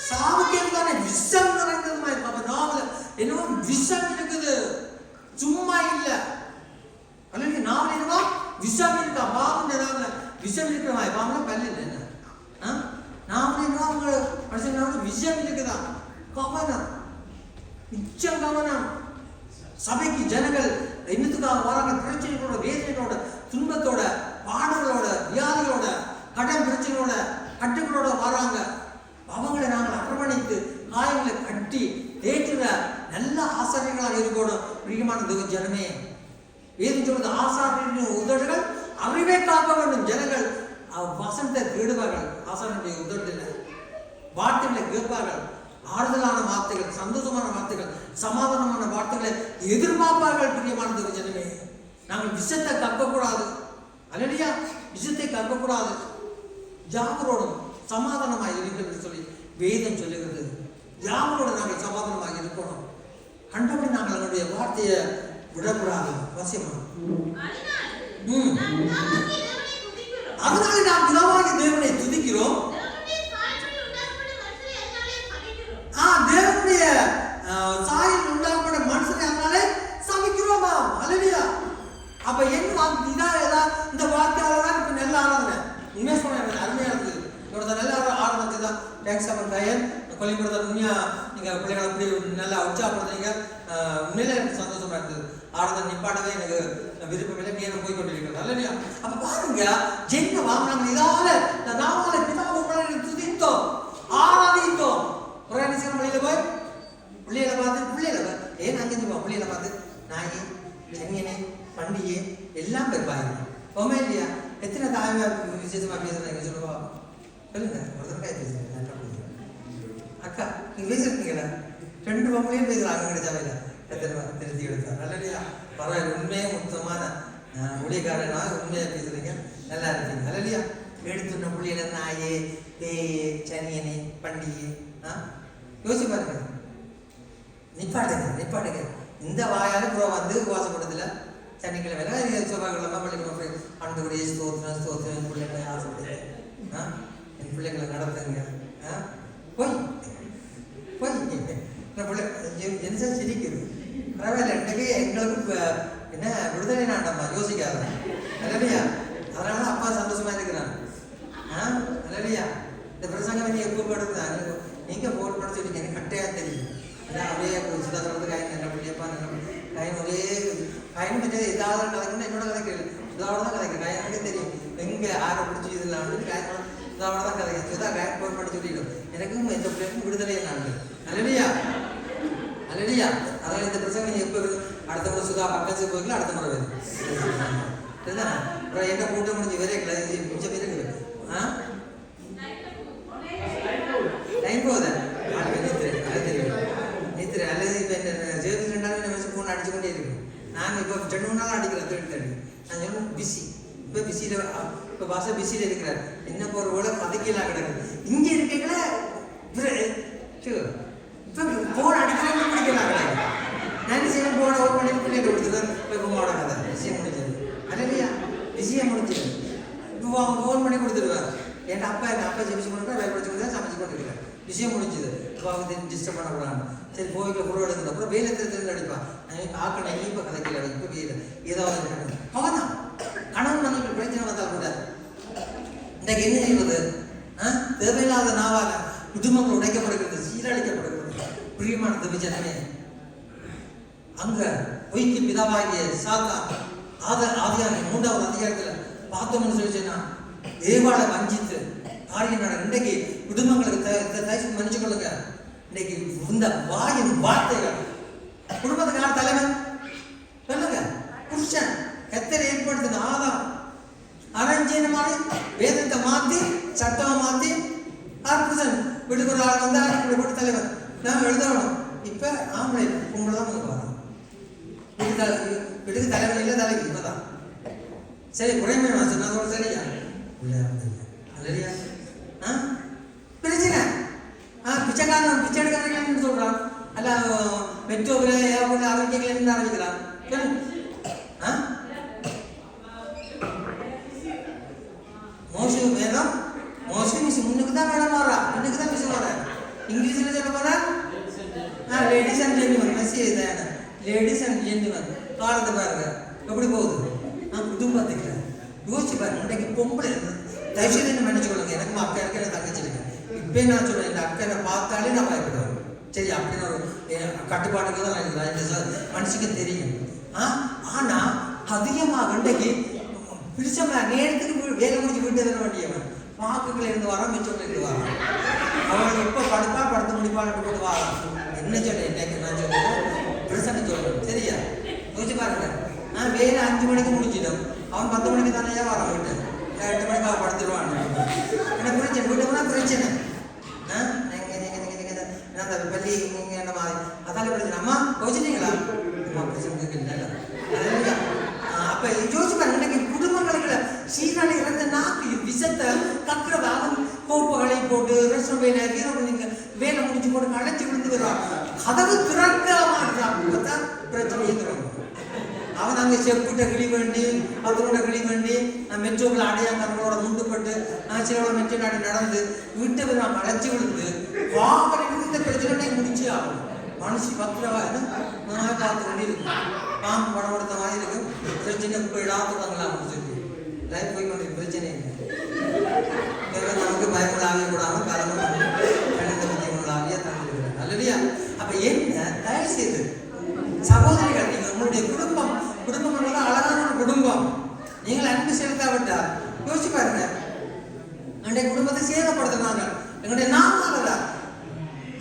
சாவுக்கேதானே விஷம் நிறைந்ததுமா இருக்கு. அப்ப நாவல என்னவோ விஷம் இருக்குது, சும்மா இல்லை. அல்லது நாவல் என்னவோ விஷம் இருக்கா? பாவம் ஏதாவது விஷம் இருக்கிற பாவம்லாம் பல்லு இல்லை. என்ன நாவல் என்னவோ அவங்க மனுஷன் விஷம் இருக்குதா? கவனம், நிச்சயம் கவனம். சபைக்கு ஜனங்கள் என்னத்துக்காக வராங்க? பிரச்சனைகளோட, வேதனைகளோட, துன்பத்தோட, பாடங்களோட, வியாதிகளோட, கடன் பிரச்சனைகளோட, கட்டுகளோட வராங்க. அவங்களை நாங்கள் அரவணைத்து காயங்களை கட்டி தேற்றுற நல்ல ஆசாரியர்களாக இருக்கணும். பிரியமான தேவ ஜனமே, வேதம் சொல்வது ஆசாரியரின் உதடுகள் அறிவை காக்க வேண்டும். ஜனங்கள் வசனத்தை தேடுவார்கள், ஆசாரியனுடைய உதடுல வார்த்தைகளை கேட்பார்கள். ஆறுதலான வார்த்தைகள், சந்தோஷமான வார்த்தைகள், சமாதானமான வார்த்தைகளை எதிர்பார்ப்பார்கள். பிரியமான தேவ ஜனமே, நாங்கள் விஷத்தை கற்கக்கூடாது. அல்லையா? விஷத்தை கற்கக்கூடாது. யாவரோடும் சமாதானமாக இருக்கிறது சொல்லி வேதம் சொல்லுகிறது. யாவரோடு நாங்கள் சமாதானமாக இருக்கணும். கண்டபடி நாங்கள் அவருடைய வார்த்தையை விடக்கூடாது. அவசியமா அதனால நாம் பிதாவாகிய தேவனை துதிக்கிறோம். தேவனுடைய சாயல் உண்டாக்கப்பட்ட மனுஷனை அதனாலே சமைக்கிறோமா? அல்லையா? அப்ப என்ன இந்த வார்த்தையாலதான் இப்ப நல்ல ஆராதனை. உண்மையா சொன்ன அருமையா இருந்தது. இவரது நல்ல ஆராதனை தான். டேக்ஸ் அவன் கையன் கொல்லிப்படுத்த உண்மையா நீங்க பிள்ளைகளை அப்படி நல்லா உற்சாகப்படுத்துறீங்க. உண்மையில எனக்கு சந்தோஷமா இருந்தது. ஆராதனை நிப்பாட்டவே எனக்கு விருப்பமில்லை, நேரம் போய் கொண்டிருக்கிறது. அல்லையா? அப்ப பாருங்க, ஜென்ம வாங்கினாங்க இதால நாம பிதாவை துதித்தோம், ஆராதித்தோம். ஒரு நிமிஷம் வழியில போய் பிள்ளைகளை பார்த்து ஏன் அங்கிருந்து பிள்ளைகளை பார்த்து நாயே, சென்னியனே, பண்டிகை எல்லாம் பெருப்பாங்க. பொம்மை இல்லையா? எத்தனை தாய்மா விசேஷமா பேசுறாங்க சொல்லுவா? சொல்லுங்க, ஒரு தடவை பேசுறேன். அக்கா நீங்க பேசிருக்கீங்களா? 2 பொம்மையும் பேசுறாங்க. அங்கே சபையில எத்தனை திருத்தி எடுத்தார். நல்லையா? பரவாயில்ல, உண்மையே மொத்தமான ஊழியக்காரனா உண்மையா பேசுறீங்க, நல்லா இருக்கீங்க. நல்லையா? எடுத்துன பிள்ளைகளை நாயே, பேயே, சனியனே, பண்டிகை யோசிச்சு பாருங்க. நிப்பாட்டுங்க. இந்த வாயால வந்து உபவாசப்படத்துல சனிக்கிழமை செவ்வாய்க்கிழமை பள்ளிக்கிழமை ஆண்டவரே ஸ்தோத்திரம் பிள்ளைங்களை ஆசைப்படுது. என் பிள்ளைங்களை நடத்துங்க. போய் பிள்ளை என்ன சிரிக்குது? பரவாயில்ல, இன்றைக்கு எங்களுக்கு என்ன விடுதலை நாட்டம்மா யோசிக்காத. இல்லையா? அதனால அப்பா சந்தோஷமா இருக்கிறான். இல்லையா? இந்த பிரசங்கம் நீ எப்போ படுத்துதான் நீங்க போட் பண்ண சொல்லிங்க, எனக்கு கட்டையா தெரியும். அப்படியே சுதாரணத்து காயின் என்ன பிள்ளையப்பா காயின் ஒரே காயின் பற்றி ஏதாவது கதைக்குன்னா என்னோட கதைக்கு இதோட தான் கதைக்கு காயின் எனக்கு தெரியும். எங்க ஆரை பிடிச்சி இதில் காயின் இதோட தான் கதைக்கு சுதா காயின் போட் பண்ணி சொல்லி எனக்கும் எந்த பிள்ளைக்கும் விடுதலையை நான் அல்லையா அல்லையா. அதனால இந்த பிரச்சனை எப்போ அடுத்த முறை சுதா பக்கத்து போய்க்கலாம், அடுத்த முறை வருது சரிதானே. அப்புறம் என்ன கூட்டம் முடிஞ்சு வேற மிச்சம் பேர் லைன் போகுது நித்திரை அல்லது இப்போ இந்த ஜெயபதி 2 நாள் வச்சு ஃபோன் அடிச்சு கொண்டே இருக்கு. நான் இப்போ 2 3 நாள் அடிக்கிறேன் தேடி நான் சொல்லுவேன் பிஸி. இப்போ பிஸியில் இப்போ பாச பிஸியில் இருக்கிறார். என்ன போகிற போல பதுக்கலாம் கிடக்குது. இங்கே இருக்கீங்களா இப்போ ஃபோன் அடிக்கலாம் பிடிக்கலாம் கிடக்கு. நான் செய்வேன் ஃபோனை ஓன் பண்ணி பிள்ளைகிட்ட கொடுத்துருவேன். இப்போ உங்களோட கதை விஷயம் முடிஞ்சது அல்லையா, பிஸியாக முடிஞ்சது. இப்போ அவங்க ஃபோன் பண்ணி கொடுத்துருவார். என் அப்பா ஜெபிச்சு கொண்டு வேலை படிச்சு கொண்டு தான் சமைச்சு கொண்டு இருக்கிறேன். விஷயம் முடிஞ்சுது. இப்போ அவங்க டிஸ்டர்ப் பண்ணக்கூடாது. சரி போய்க்கு பொருள் எடுக்கிறது. அப்புறம் வேலை தெரிஞ்சு அடிப்பான். ஆக்கணும் இப்போ கதைக்கல இப்போ வேலை ஏதாவது அவன் தான் கணவன் மனைவி பிரச்சனை வந்தால் கூட இன்றைக்கு என்ன செய்வது? தேவையில்லாத நாவாக குடும்பங்கள் உடைக்கப்படுகிறது, சீரழிக்கப்படுகிறது. பிரியமான தவிஜனமே, அங்க பொய்க்கு பிதாவாகிய சாத்தா ஆதியான 3வது அதிகாரத்தில் பார்த்தோம்னு சொல்லிச்சுன்னா தேவாளை வஞ்சித்து காரியம் நட. இன்றைக்கு குடும்பங்களுக்கு மன்னிச்சு கொள்ளுங்க. இன்னைக்கு இந்த வாயின் வார்த்தைகள் குடும்பத்துக்கு யார் தலைவன் சொல்லுங்க? புருஷன். கத்தரை ஏற்படுத்தின ஆதாம் அரஞ்சேன மாதிரி வேதத்தை மாத்தி சட்டத்தை மாத்தி புருஷன் வீட்டுக்கு ஒரு ஆள் வந்தா வீட்டு தலைவன் நான் எழுதணும். இப்ப ஆம்பளை உங்களை தான் வந்து வரோம். வீட்டுக்கு தலைவன் இல்லை, தலைவி இப்பதான் சரி குறைமையா சொன்னா சரியா இல்லையா பிரச்சனை. பிச்சைக்காரன் பிச்சை எடுக்காரங்க சொல்றான். அல்ல மெட்ரோவில் ஏகப்பட்ட ஆரோக்கியங்கள் ஆரம்பிக்கிறான். மோசு வேதம் மோசு மிஸ் முன்னுக்கு தான் மேடம் வர்றா, முன்னுக்கு தான் மிஸ் வர. இங்கிலீஷ்ல சொல்ல போறா லேடிஸ் அண்ட் ஜென்டில்மேன் மெசேஜ் தான். லேடிஸ் அண்ட் ஜென்டில்மேன் காலத்தை பாருங்க எப்படி போகுது. குடும்பத்துக்கு யோசிச்சு பாருங்க. இன்றைக்கு பொம்பளை தயவுசெய்து நினைச்சு கொள்ளுங்க. எனக்கும் அக்கா இருக்க எனக்கு தங்கச்சி இருக்கேன். இப்போ நான் சொல்றேன், இந்த அக்கனை பார்த்தாலே நான் பயப்படுவேன். சரி அப்படின்னு ஒரு கட்டுப்பாட்டுக்கு தான் நான் இந்த மனுஷுக்கு தெரியும். ஆனா அதிகமாக இன்றைக்கு பிடிச்சவன் நேரத்துக்கு வேலை முடிச்சு வீட்டு தர வேண்டியவன் வாக்குகள் இருந்து வரான், மிச்சம் இருந்து வரான். அவனுக்கு எப்போ படுப்பா படுத்து முடிப்பான்னு போட்டு வரான். என்ன சொல்றேன் இன்னைக்கு நான் சொல்றேன் பிரச்சனை சொல்றேன் சரியா. யோசிச்சு பாருங்க. வேலை 5 மணிக்கு முடிஞ்சிடும். அவன் 10 மணிக்கு தானே வரான் வீட்டு. 8 மணிக்கு அவன் படுத்துருவான். என்ன பிரச்சனை வீட்டு போனா பிரச்சனை. பள்ளி நீங்க என்ன மாதிரி அதால பிரச்சனை. அம்மா யோசிச்சிட்டீங்களா? அம்மா பிரச்சனை இல்லை. அப்ப யோசிச்சு பாருங்க. இன்னைக்கு குடும்பங்களுக்கு சீராளி இறந்த நாக்கு விஷத்தை கக்குறது. அவன் கோப்புகளை போட்டு ரெஸ்ட் வேலை நீங்க வேலை முடிச்சு போட்டு அழைச்சி விழுந்து வருவான். கதவு திறக்க மாட்டான். பிரச்சனை தரும். அவன் அங்கே செப்புட்ட கிளி வேண்டி அதனோட கிளி வேண்டி மெட்ரோவில் அடையாளங்களோட முண்டுப்பட்டு சிலோட மெட்ரோ நாடு நடந்து வீட்டை நாம் அழைச்சி விழுந்து வாகனம் இந்த பிரச்சனை முடிச்சு ஆகும். மனுஷி 10 ரூபாய் பார்த்து கொண்டு இருக்கு. பாம்பு படம் கொடுத்த மாதிரி இருக்கும். பிரச்சனை போயிடாதுலாம் சொல்லி லைஃப் போய் கொண்டு பிரச்சனை இல்லை. நமக்கு பயமுள்ள ஆவிய கூடாமல் காலமும் ஆவியா தந்துருக்கிறார் அல்லையா. அப்ப என்ன தயவு செய்து சகோதரிகள், நீங்க உங்களுடைய குடும்பம் அழகான ஒரு குடும்பம். நீங்கள் அன்பு செலுத்தாவிட்டா யோசிச்சு பாருங்க. என்னுடைய குடும்பத்தை சேதப்படுத்துறாங்க. எங்களுடைய நாமால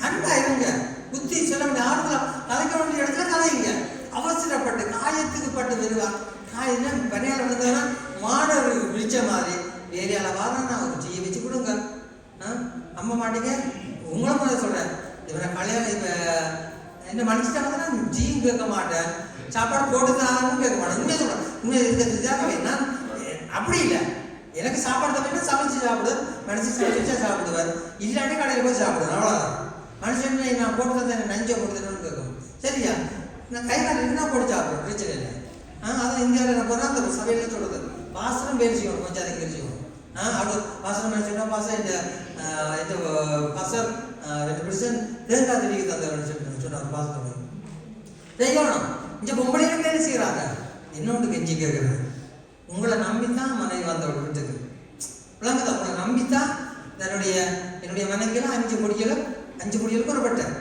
அன்பா இருங்க. புத்தி சொல்ல வேண்டிய ஆறுதலா கலைக்க வேண்டிய இடத்துல கலைங்க. அவசரப்பட்டு காயத்துக்கு பட்டு வருவான். காயம் பணியாளர் வந்ததுன்னா மாடர் விழிச்ச மாதிரி வேலையால வாரம் நான் ஒரு டீயை வச்சு கொடுங்க. அம்மா மாட்டீங்க. உங்களை மாதிரி சொல்றேன். இவரை கல்யாணம் இப்ப என்ன மனுஷன் நான் ஜீயும் கேட்க மாட்டேன், சாப்பாடு போட்டுதான்னு கேட்க மாட்டேன். உண்மையை சொல்றேன். உண்மையை இருக்கிறதுக்காக நான் அப்படி இல்லை. எனக்கு சாப்பாடு தப்பினா சமைச்சு சாப்பிடு, மனுஷன் சமைச்சு சாப்பிடுவார். இல்லாட்டி கடையில் போய் சாப்பிடுவேன். அவ்வளோதான். மனுஷன் நான் போட்டு தந்தேன் நஞ்சை போட்டுதேன்னு கேட்கும். சரியா? நான் கை கால் என்ன போட்டு சாப்பிடுவேன், பிரச்சனை இல்லை. அதான் இந்தியாவில் போனால் அந்த சபையில் சொல்றது பாசனம் வேலை செய்யணும், கொஞ்சம் அதை வேலை செய்யணும். அவர் பாசனம் வேலை செய்யணும். பாசம் இந்த பாசர் 2% தேங்காய் தெளிக்க தந்தவன் சொன்னார். பாசத்தோட செய்யணும். இந்த பொம்பளைகளுக்கு என்ன செய்யறாங்க? இன்னொன்று கெஞ்சி கேட்குறேன். உங்களை நம்பித்தான் மனைவி வந்தவள் வீட்டுக்கு விளங்குதா? உங்களை நம்பித்தான் என்னுடைய மனைவிக்கெல்லாம் 5 பொடிகளுக்கு வரப்பட்டேன்.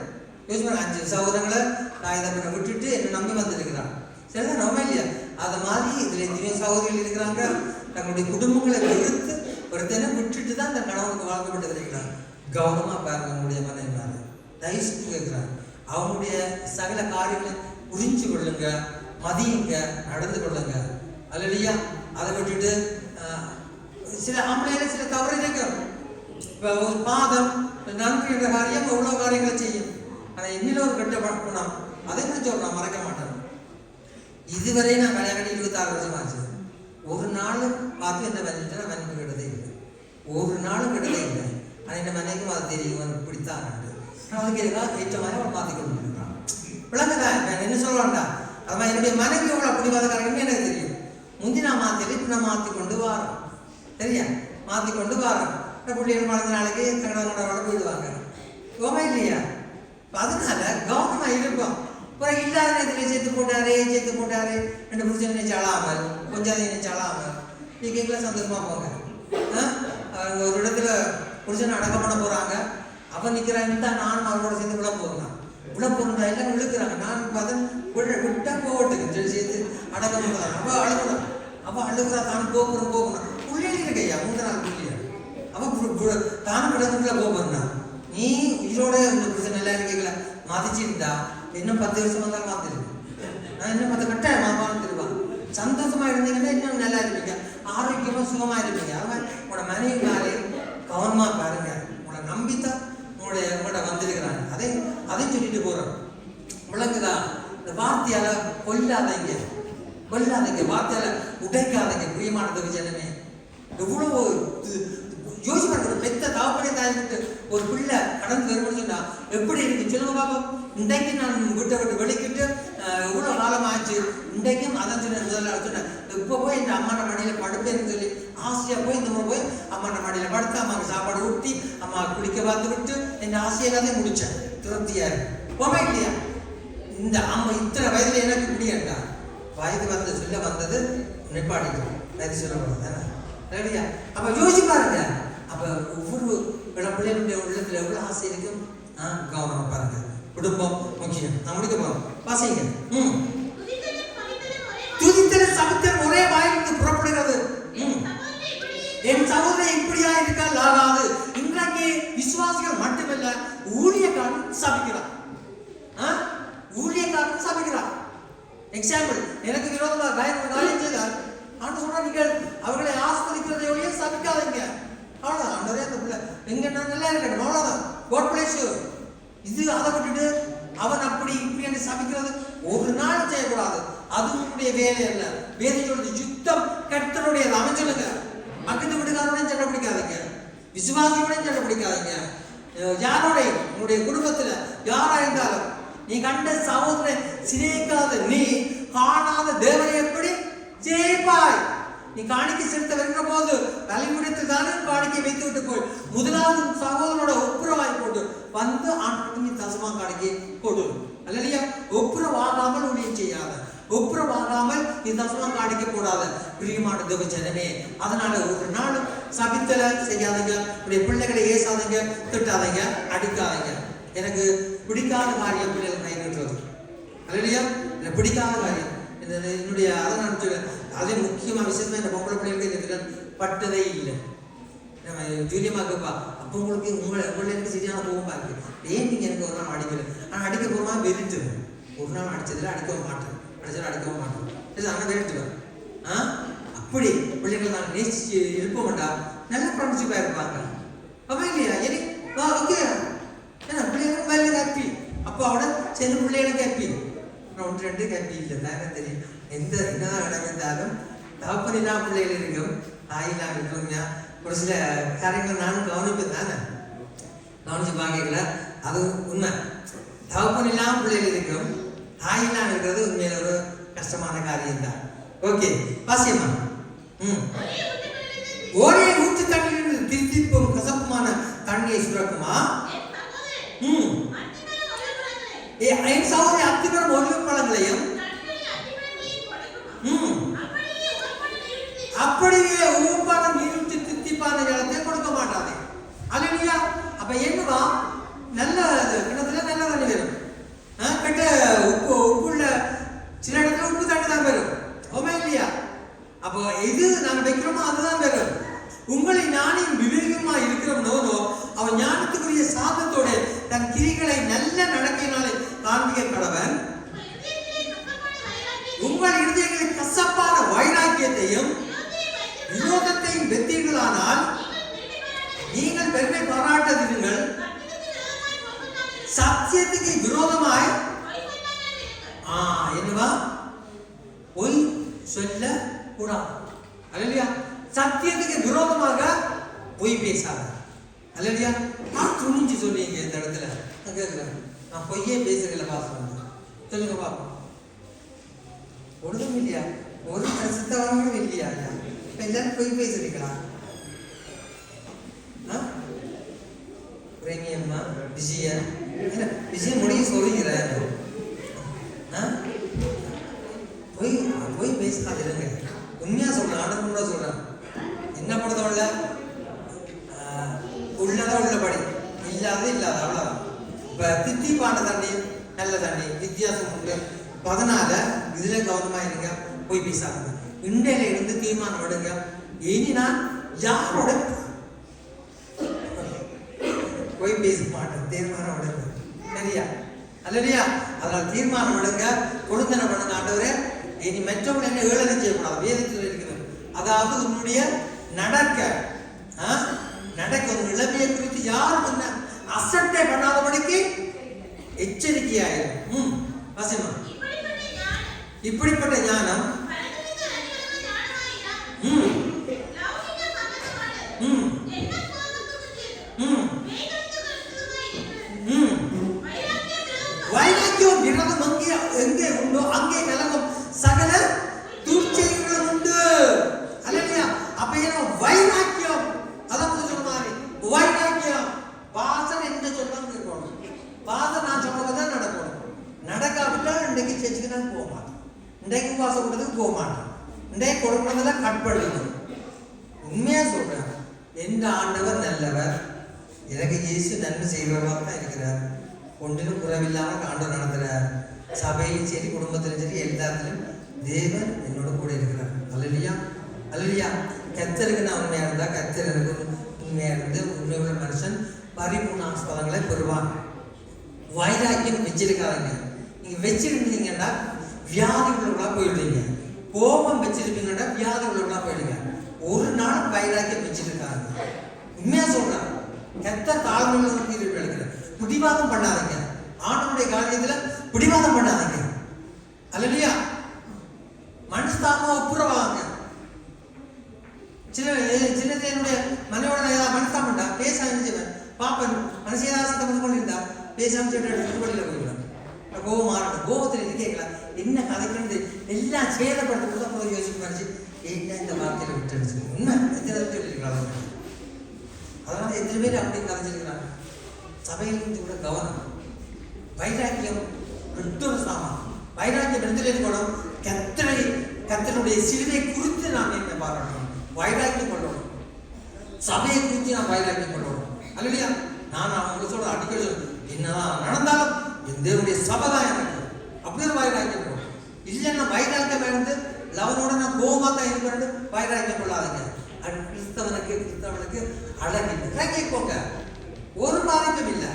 யோசிப்பாங்க. 5 சகோதரங்களை நான் இதை விட்டுட்டு என்னை நம்பி வந்துருக்கிறான். சரிதான் நம்ம இல்லையா? அதை மாதிரி இதில் எத்தனையோ சகோதரிகள் இருக்கிறாங்க. தங்களுடைய குடும்பங்களை வெறுத்து ஒருத்தனை விட்டுட்டு தான் தன் கணவனுக்கு வாழ்க்கப்பட்டு இருக்கிறாங்க. கவனமா பாருங்க உங்களுடைய மனைவிமாரு. தயவு செஞ்சு கேட்கிறாங்க, அவங்களுடைய சகல காரியங்களை புரிஞ்சு கொள்ளுங்க, மதியுங்க, நடந்து கொள்ளுங்க. அல்லையா? அதை விட்டுட்டு சில ஆம்பளையில சில தவறு இருக்கும். இப்போ ஒரு பாதம் நன்றி என்ற காரியம் எவ்வளோ காரியங்களை செய்யும். ஆனால் இன்னில ஒரு கெட்ட குணம், அதை கூட சொல்றேன், மறக்க மாட்டேன். இதுவரை நான் கல்யாணம் 26 வருஷம் ஆச்சு. ஒரு நாள் பார்த்து என்ன பண்ணிட்டு நான் மன்னிப்பு கிட்டதே இல்லை, ஒரு நாளும் கிட்டதே இல்லை. ஆனால் இந்த மனைவிக்கும் அது தெரியும், பிடித்தான். ஆனால் அதுக்கு எதுக்காக ஏற்ற மாதிரி அவன் மாற்றிக்கொண்டு விளங்குதான். நான் என்ன சொல்லுவான்டா, அது என்னுடைய மனைவி எவ்வளோ பிடிவாதக்காரன்னு எனக்கு தெரியும். முந்தி நான் மாற்றல, இப்போ நான் மாற்றி கொண்டு வாரேன். சரியா? மாற்றி கொண்டு வாரேன். பிள்ளைகள் வளர்ந்த நாளைக்கு தங்கடங்களோட போயிடுவாங்க. கோமா இல்லையா? அதனால கவனமாக இருக்கும். அப்புறம் இல்லாத நேரத்தில் சேர்த்து போட்டாரு ரெண்டு புருஷன் நினைச்சு அழாமல், கொஞ்சம் நினைச்சு அழாமல் நீங்களாம் சந்தோஷமாக போங்க. ஒரு இடத்துல புருஷனை அடக்கம் பண்ண போகிறாங்க. அவன் நிற்கிறான்னு தான் நானும் அவரோட சேர்ந்து விட போகிறான். விட போகிறா எல்லாம் விழுக்கிறாங்க. நான் பார்த்து விட்டா போகட்டுக்கு சேர்த்து அடக்கம் பண்ணுறாங்க. அவள் அழுகுறா, தான் போகணும். பிள்ளைகள் இருக்கையா 3 நாள் பிள்ளையா அவன் தானும் விடக்குள்ள போகிறா. நீ உயிரோட இந்த புருஷன் நல்லா இருக்கீங்களா மதிச்சுட்டா இன்னும் 10 வருஷம் வந்தாலும் மாத்திருக்கு. நான் இன்னும் 10 கட்டாயம் மாத்திருவான். சந்தோஷமா இருந்தீங்கன்னா இன்னும் நல்லா இருப்பீங்க, ஆரோக்கியமா சுகமா இருப்பீங்க. அவன் உங்களோட மனைவி மேலே கவனமா பாருங்க. உங்களை நம்பித்தான் உங்களோட வந்திருக்கிறாங்க. அதை சொல்லிட்டு போறோம். விளங்குதா? இந்த வார்த்தையால கொல்லாதீங்க, வார்த்தையால உடைக்காதீங்க. பிரியமானது ஜனமே, எவ்வளவு யோசிச்சு பார்க்குற பெத்த தாப்பனே தாய்விட்டு ஒரு பிள்ளை கடந்து வரும்னு சொன்னா எப்படி இருக்கு சொல்லுங்க பாப்போம். இன்றைக்கு நான் வீட்டை விட்டு வெளிக்கிட்டு எவ்வளோ காலம் ஆச்சு. இன்றைக்கும் அதான் சொன்னேன், இப்போ போய் இந்த அம்மான மடியில் படுப்பேன்னு சொல்லி ஆசையாக போய் இந்த முறை போய் அம்மான மடியில் படுத்து அம்மாவுக்கு சாப்பாடு ஊட்டி அம்மா குடிக்க பார்த்து விட்டு என் ஆசையெல்லாத்தையும் முடித்தேன். திருப்தியாக போமே இல்லையா? இந்த அம்மா இத்தனை வயதில் எனக்கு முடியாண்டா வயது சொல்ல வந்தது நிப்பாட்டிக்கும் வயது சொல்லப்படுது தானே ரெடியா? அப்போ யோசிச்சு பாருங்க. அப்போ ஒவ்வொரு பிள்ளைகளுடைய உள்ளத்தில் எவ்வளோ ஆசை இருக்கும். கவனமாக பாருங்க. குடும்பம் முக்கியம். நான் முடிக்க போறோம். வாசிங்க. துதித்தல சமுத்திரம் ஒரே வாயிலிருந்து புறப்படுகிறது. என் சகோதரன் இப்படியா இருக்கால் ஆகாது. இன்றைக்கு விசுவாசிகள் மட்டுமல்ல, ஊழியக்காரன் சபிக்கிறான். ஊழியக்காரன் சபிக்கிறான். எக்ஸாம்பிள், எனக்கு விரோதமாக காரியம் செய்தால் ஆண்டு சொன்னா நீங்கள் அவர்களை ஆஸ்வதிக்கிறதை ஒழிய சபிக்காதீங்க. அவ்வளோதான். ஆண்டவரே அந்த பிள்ளை எங்க நான் நல்லா இருக்கணும், அவ்வளோதான். God bless you. இது அதை விட்டுட்டு அவன் அப்படி இப்படி என்று சபிக்கிறது ஒரு நாள் செய்யக்கூடாது. அது உன்னுடைய வேலை அல்ல. வேலையோட யுத்தம் கர்த்தருடையது. அவன் சொல்லுங்க, பக்கத்து வீட்டுக்காரோடையும் சண்டை பிடிக்காதீங்க, விசுவாசியோடையும் சண்டை பிடிக்காதீங்க. யாரோடைய உன்னுடைய குடும்பத்துல யாரா இருந்தாலும் நீ கண்ட சகோதரனை சிநேகிக்காத நீ காணாத தேவனை எப்படி ஜெயிப்பாய்? நீ காணிக்கை செலுத்த வருகிற போது தலைமுடித்து தானே காணிக்கை வைத்து விட்டு போய் முதலாவது சகோதரனோட ஒப்புரவாய் போட்டு வந்து ஆண்டுக்கு நீ தசமா காணிக்கை கொடு. அல்லையா? ஒப்புரவாகாமல் ஊழியம் செய்யாத, ஒப்புரவாகாமல் நீ தசமா காணிக்க கூடாது. பிரியமான தேவ ஜனமே, அதனால ஒரு நாளும் சபித்தல செய்யாதீங்க. உடைய பிள்ளைகளை ஏசாதீங்க, திட்டாதீங்க, அடிக்காதீங்க. எனக்கு பிடிக்காத காரியம் பிள்ளைகள் கைவிட்டுறது. அல்லையா? எனக்கு பிடிக்காத காரியம் என்னுடைய அதை நான் சொல்லுவேன். அதே முக்கியமான விஷயமா இந்த பொம்பளை பிள்ளைகளுக்கு பட்டதே இல்லை. நம்ம ஜூலியமாக இருப்பா, அப்போ உங்களுக்கு எனக்கு சரியான கோபமாக இருக்கு. ஏன் நீங்கள் எனக்கு ஒரு நாள் அடிக்கல? ஆனால் அடிக்க போகிறோமா வெறிட்டுவேன். ஒரு நாள் அடித்ததில் அடிக்கவும் மாட்டேன், அடிக்கவும் மாட்டேன். ஆனால் வெறிட்டுவேன். அப்படி பிள்ளைகள் நான் நேசிச்சு இருப்ப மாட்டா, நல்ல ஃப்ரெண்ட்ஷிப்பாக இருப்பாங்க. அப்போ இல்லையா? ஓகே, ஏன்னா பிள்ளைகளும் மேலே ஹாப்பி, அப்பாவோட சேர்ந்து பிள்ளைகளுக்கு ஹாப்பி. 1-2 ஹாப்பி இல்லை தானே தெரியும். என்னதான் நடந்தாலும் தகப்பனில்லாம் பிள்ளைகள் இருக்கும், தாயில்லாம் இருக்குங்க. ஒரு சில காரியங்கள் நானும் கவனிப்பேன் தானே, கவனிச்சு பார்க்கல. அது உண்மை. தகப்பனில்லாம் பிள்ளைகள் இருக்கும், தாயில்லாம் இருக்கிறது உண்மையில ஒரு கஷ்டமான காரியம் தான். ஓகே, பாசியம்மா. ஒரே ஊற்று தண்ணீர் திருத்திப்பும் கசப்புமான தண்ணியை சுரக்குமா? என் சகோதரி அத்திமரம் ஒலிவு பழங்களையும் அப்படியே உப்பான நீருட்டு தித்திப்பான ஜலத்தை கொடுக்க மாட்டாதே. அல்லையா? அப்ப என்னவா? நல்ல கிணத்துல நல்ல தண்ணி வரும், கெட்ட உப்புள்ள சில இடத்துல உப்பு தண்ணி தான் வரும். ஓமே இல்லையா? அப்போ எது நாங்கள் வைக்கிறோமோ அதுதான் வரும். உங்களை நானே விவேகமா இருக்கிறோம்னோ அவன் ஞானத்துக்குரிய சாதத்தோடு தன் கிரிகளை நல்ல நடக்கையினாலே காண்பிக்க கடவன். உங்கள் இருதயங்களில் கசப்பான வைராக்கியத்தையும் விரோதத்தையும் வெத்தீர்களானால் நீங்கள் பெருமை பாராட்டாதீர்கள். சத்தியத்துக்கு விரோதமாய் என்னவா பொய் சொல்ல கூடாது. அல்லையா? சத்தியத்துக்கு விரோதமாக பொய் பேசாத. அல்லையா? நான் துணிஞ்சு சொல்றீங்க இந்த இடத்துல. நான் கேட்கிறேன், நான் பொய்யே பேசுறதுல பாசம் சொல்லுங்க பாப்போம். ஒன்றும் இல்லையா? ஒரு சித்தவங்களும் இல்லையா? இப்ப எல்லாரும் பொய் பேசுறீங்களா? பிரேமியம்மா விஜய விஜய முடிய சொல்லுகிற பொய் பொய் பேசாதிருங்க. உண்மையா சொல்றேன், ஆனந்தம் கூட சொல்றேன். என்ன படுத்தவள்ள உள்ளதா உள்ளபடி, இல்லாத இல்லாத அவ்வளவுதான். இப்ப தித்திப்பான தண்ணி நல்ல தண்ணி வித்தியாசம் உண்டு. அதனால இதுல கவனமா இருங்க, பொய் பேசாதுங்க. இண்டையில இருந்து தீர்மானம் எடுங்க, இனி நான் யாரோட பொய் பேச மாட்டேன். தீர்மானம் எடுங்க, சரியா? அல்லையா? அதனால தீர்மானம் எடுங்க, கொடுத்தன பண்ணுங்க. ஆண்டவரே, இனி மற்றவங்க என்ன ஏழனை செய்யக்கூடாது. வேதத்தில் இருக்கிறது, அதாவது உன்னுடைய நடக்க ஒரு நிலைமையை குறித்து யாரும் என்ன அசட்டை பண்ணாதபடிக்கு எச்சரிக்கையாயிரும். வாசிமா, இப்படிப்பட்ட ஞானம் வைராக்கியம் விரதம் எங்கே உண்டோ அங்கே கலங்கும் சகல துர்ச்செய்திகளும் உண்டு. அல்லையா? அப்ப என்ன வைராக்கியம்? அதான் சொல்ற மாதிரி வைராக்கியம். பாசன் என்ன சொல்றாங்க இருக்கணும். பாசன் நான் சொல்றதான் நடக்கணும். நடக்காவிட்டால் இன்றைக்கு சேர்ச்சுக்கு நான் போக மாட்டேன். இன்றைக்கு உபாசம் கொடுத்ததுக்கு போக மாட்டேன். இன்றைக்கு கொடுக்கறதெல்லாம் கட் பண்ணுவேன். உண்மையா சொல்றேன், எந்த ஆண்டவர் நல்லவர், எனக்கு இயேசு நன்மை செய்கிறவராக தான் இருக்கிறார். ஒன்றிலும் குறைவில்லாமல் ஆண்டவர் நடத்துகிறார். சபையிலும் சரி, குடும்பத்திலும் சரி, எல்லாத்திலும் தேவன் என்னோட கூட இருக்கிறார். அல்லையா? அல்லையா? கர்த்தருக்கு நான் உண்மையா இருந்தா, கர்த்தர் எனக்கு உண்மையா இருந்து உண்மையுள்ள மனுஷன் பரிபூர்ண ஆசீர்வாதங்களை பெறுவான். வைராக்கியம் வச்சிருக்காருங்க. நீங்க வச்சிருந்தீங்கன்னா வியாதி உள்ளவர்களா போயிடுவீங்க. கோபம் வச்சிருப்பீங்கன்னா வியாதி உள்ளவர்களா போயிடுங்க. ஒரு நாள் வைராக்கியம் வச்சிருக்காங்க. உண்மையா சொல்றேன், கர்த்தர் தாழ்மையுள்ளவர்களுக்கு இருப்பீங்க. பிடிவாதம் பண்ணாதீங்க. ஆண்டவருடைய காரியத்துல பிடிவாதம் பண்ணாதீங்க. அல்லையா? மனஸ்தாபம் அப்புறவாங்க. சின்னதனுடைய மனையோட மனஸ்தாபம் பண்ணா பேசாம பாப்பன் மனசேதாசத்தை வந்து கொண்டிருந்தா பேசாம வெளியில போயிடுவாங்க. கோபம் மாறணும். கோபத்தில் இருக்கீங்களா என்ன கதைக்கிறது எல்லாம் சேதப்படுத்த போது யோசிக்க நினைச்சு என்ன இந்த வார்த்தையில விட்டு உண்மை எத்தனை சொல்லியிருக்கிறாங்க. அதனால எத்தனை பேர் அப்படி கதைச்சிருக்கிறாங்க. சபையிலிருந்து கூட கவனம். வைராக்கியம் ரெட்டொரு சாமான். வைராக்கியம் இடத்துல இருக்கணும். கர்த்தருடைய சிலுவை குறித்து நாம் என்ன பாராட்டணும், வைராக்கியம் கொள்ளணும். சபையை குறித்து நாம் வைராக்கியம் கொள்ளணும். அல்லையா? நான் அவங்க சொல்ற அடிக்கடி என்னதான் நடந்தாலும் தேவனுடைய சபை தான் எனக்கு அப்படியே வைராக்கியம் கொள்ளும். இல்லைன்னா வைராக்கியம் இருந்து லவனோட நான் கோபமா தான் இருக்கிறேன். வைராக்கியம் கொள்ளாதீங்க. கிறிஸ்தவனுக்கு அழகு இல்லை. இறங்கி போங்க, ஒரு பாதிப்பும் இல்லை.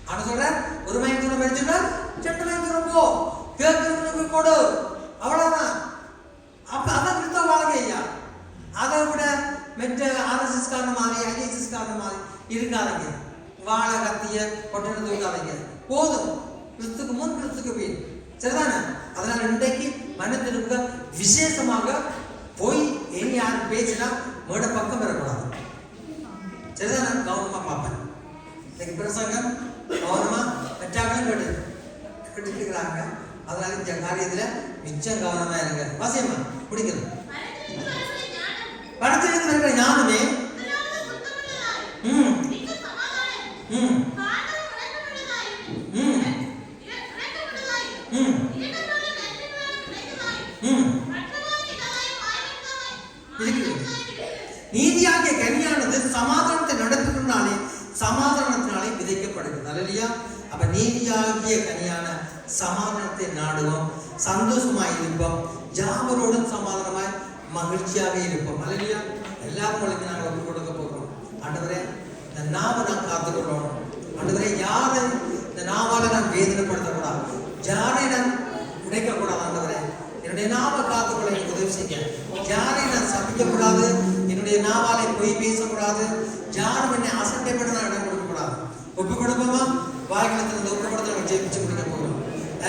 ஆனா சொல்ற ஒரு மைல் தூரம் படிச்சுட்டா 2 மைல் தூரம் போ, கேட்கறதுக்கு கொடு, அவ்வளவுதான். அப்ப அதான் கிறிஸ்தவ வாழ்க்கை ஐயா. அதை விட மெற்ற RSS காரணம் மாதிரி ISS காரணம் மாதிரி இருக்காதீங்க. வாழை கத்திய கொட்டணத்து வைக்காதீங்க. போதும். கிறிஸ்துக்கு முன் கிறிஸ்துக்கு பின், சரிதானே? அதனால இன்றைக்கு மனத்திற்கு விசேஷமாக போய் இனி யாரும் பேசினா மேட பக்கம் வரக்கூடாது. சரிதானே? கவனமா பார்ப்பேன். இன்னைக்கு பிரசங்கம் கவனமா மெட்டாகலும் கேட்டுக்கிறாங்க. அதனால இந்த காரியத்துல மிச்சம் கவனமா இருங்க. வாசியமா பிடிக்கிறது படத்திலிருந்து இருக்கிற ஞானமே நீதியாகிய கனியானது சமாதானத்தை நடத்துனாலே சமாதானத்தினாலே விதைக்கப்படுகிறது. அல்லையா? அப்ப நீதியாகிய கனியான சமாதானத்தை நாடுவோம், சந்தோஷமாய் இருப்போம், ஜாபரோடும் சமாதானமாய் மகிழ்ச்சியாக இருப்போம். அல்லையா? எல்லாரும் நாங்கள் ஒப்பு கொடுக்க போகிறோம். ஆண்டவரே, இந்த நாம நான் காத்து என்னுடைய நாவாலை பொய் பேசக்கூடாது. யாரும் என்னை அசட்டைப்பட இடம் கொடுக்கக்கூடாது. ஒப்பு கொடுப்போமா? வாய்களை திறந்து ஒப்பு கொடுத்து நம்ம ஜெயிச்சு முடிக்க போகிறோம்.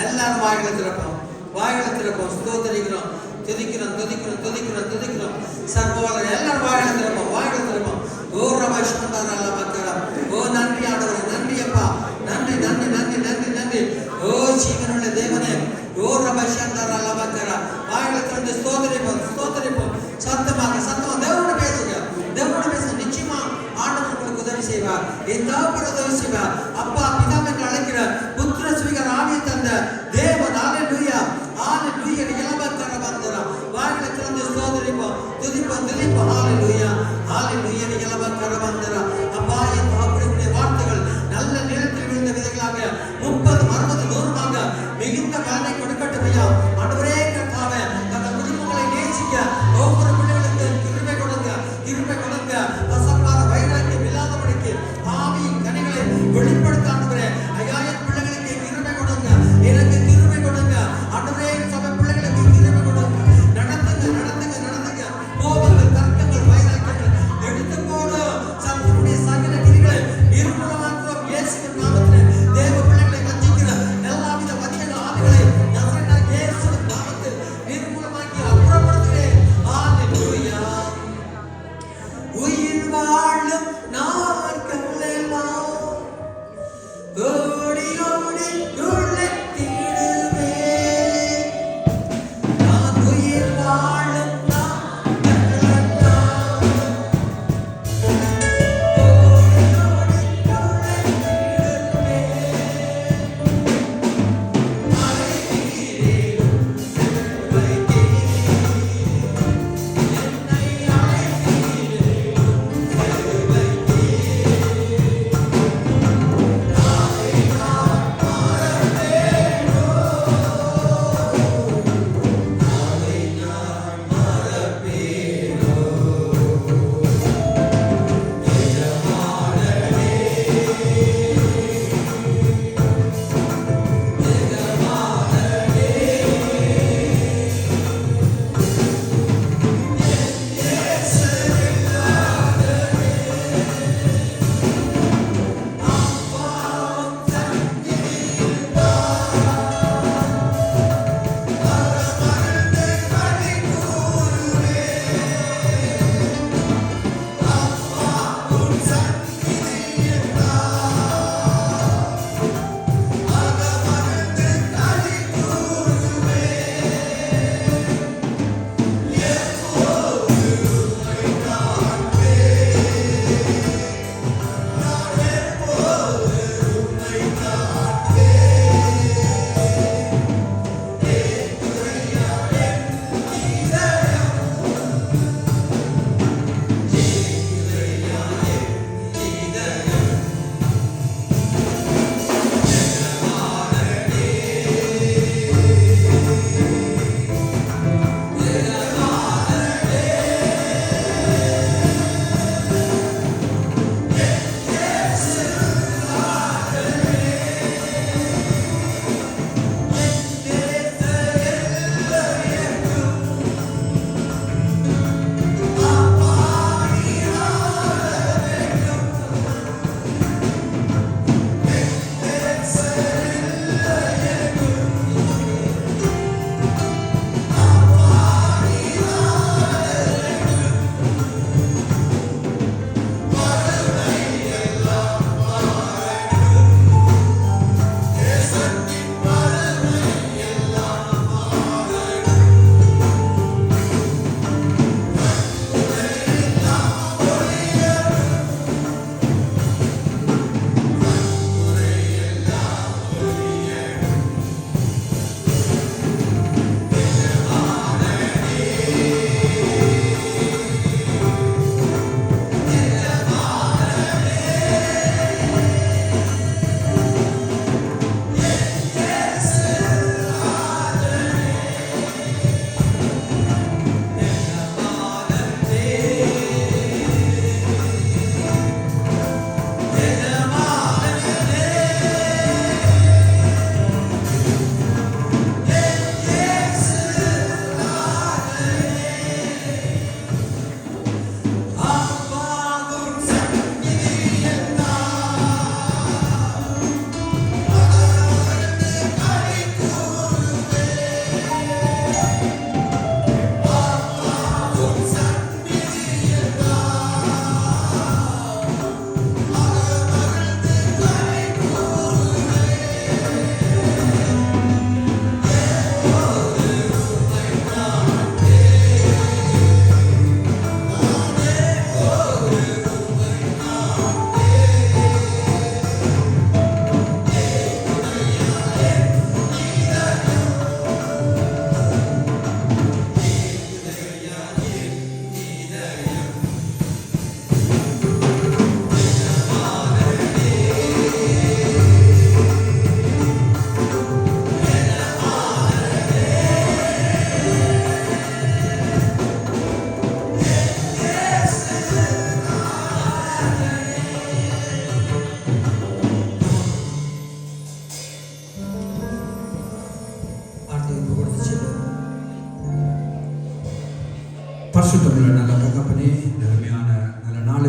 எல்லாரும் வாய்களை திறப்போம், வாய்களை திறப்போம். ஸ்தோத்திரிக்கிறோம், துதிக்கிறோம், துதிக்கிறோம், துதிக்கிறோம், துதிக்கிறோம். சர்வவல்லவர் எல்லாரும் வாய்களை திறப்போம், வாய்களை திறப்போம். ஓ ரபஷந்தர லபக்கர. ஓ நன்றி ஆண்டவரே, நன்றி அப்பா, நன்றி நன்றி நன்றி நன்றி நன்றி. ஓ ஜீவனுள்ள தேவனே, ஓ ரபஷந்தர லபக்கர. வாய்களை திறந்து ஸ்தோத்திரிப்போம், ஸ்தோத்திரிப்போம். சத்தமாக சத்தமாக தேவனோட பேசுங்க, தேவனோட பேசுங்க. நிச்சயமா ஆண்டவர் உங்களுக்கு உதவி செய்வார். என் தகப்பன் உதவி செய்வார். அப்பா பிதாவை அழைக்கிற புத்திர சுவிகர் ஆவியை தந்த தேவன். ஹalleluya, ஹalleluya. இலபக்கர வந்தரா. வாய்களை திறந்து ஸ்தோத்திரிப்போம், துதிப்போம், துதிப்போம். ஹalleluya, ஹalleluya. இலபக்கர வந்தரா. அப்பா என் தகப்பனுடைய வார்த்தைகள் நல்ல நிலத்தில் விழுந்த விதைகளாக 30 60 100 மிகுந்த பலனை கொடுக்கட்டும் ஐயா. ஆண்டவரே கர்த்தாவே, தங்கள் குடும்பங்களை நேசிக்க ஒவ்வொரு பிள்ளைகளுக்கும் கிருபை கொடுங்க, கிருபை கொடுங்க. பசப்பார வைராக்கியம் இல்லாதபடிக்கு ஆவியின் கனிகளை வெளிப்படுத்த ஆண்டவரே. ஐயா என் பிள்ளைகளுக்கு கிருபை கொடுங்க, எனக்கு கிருபை கொடுங்க. ஆண்டவரே சபை பிள்ளைகளுக்கு கிருபை கொடுங்க. நடந்துங்க நடந்துங்க நடந்துங்க. கோபங்கள், தர்க்கங்கள், வைராக்கியங்கள் எடுத்து போடு. சத்துருடைய சகல கிரிகளை நிர்மூலமாக்குவோம் இயேசுவின் நாமத்தில். தேவ பிள்ளைகளை வஞ்சிக்கிற எல்லாவித வஞ்சக ஆவிகளை நசரேயனாகிய இயேசுவின் நாமத்தில் நிர்மூலமாக்கி அப்புறப்படுத்துகிறேன். ஹalleluya. உயிர் வாழும் நாட்களெல்லாம் ஓடி ஓடி உழைத்திடுவே. நான் உயிர் வாழும் நாட்களெல்லாம் ஓடி ஓடி உழைத்திடுவே. அழைத்தீரேன் வைத்தீர், என்னை அழைத்தீரேன்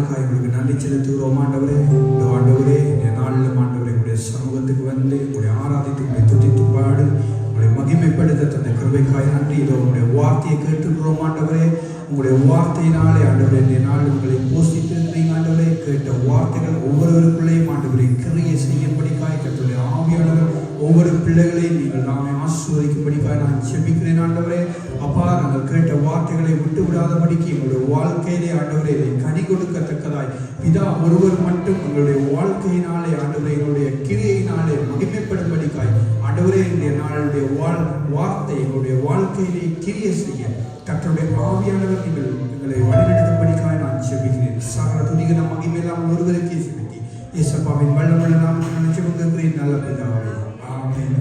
நாளுக்காக உங்களுக்கு நன்றி செலுத்துகிறோம் ஆண்டவரே. இந்த ஆண்டவரே இந்த நாளில் ஆண்டவரே உங்களுடைய சமூகத்துக்கு வந்து உங்களுடைய ஆராதித்து உங்களுடைய துதித்து பாடு உங்களுடைய மகிமைப்படுத்த தந்த கிருபைக்காய் நன்றி. இதோ உங்களுடைய வார்த்தையை கேட்டுக்கிறோம் ஆண்டவரே. உங்களுடைய வார்த்தையினாலே ஆண்டவரே இந்த நாள் உங்களை போஷித்து இருக்கிறீங்க ஆண்டவரே. கேட்ட வார்த்தைகள் ஒவ்வொருவருக்குள்ளேயும் ஆண்டவரை கிரியை செய்யும்படிக்காய் கர்த்தருடைய ஆவியானவர் ஒவ்வொரு பிள்ளைகளையும் நீங்கள் நாமே ஆசீர்வதிக்கும்படிக்காய் நான் ஜெபிக்கிறேன் ஆண்டவரே. அப்பா, நாங்கள் கேட்ட வார்த்தைகளை விட்டு விடாதபடிக்கு எங்களுடைய வாழ்க்கையிலே ஆண்டவரே இதை கனி கொடுக்கத்தக்கதாய் பிதா ஒருவர் மட்டும் எங்களுடைய வாழ்க்கையினாலே ஆண்டவரே எங்களுடைய கிரியையினாலே மகிமைப்படும்படிக்காய் ஆண்டவரே இந்த நாளுடைய வார்த்தை எங்களுடைய வாழ்க்கையிலே கிரியை செய்ய கர்த்தருடைய ஆவியானவர் நீங்கள் எங்களை வழிநடத்தும்படிக்காய் நான் ஜெபிக்கிறேன். சகல துதிகர மகிமையெல்லாம் ஒருவருக்கே செலுத்தி இயேசுவின் வல்லமையுள்ள நாமத்தில் ஜெபிக்கிறேன் நல்ல பிதாவே. ஆமென்.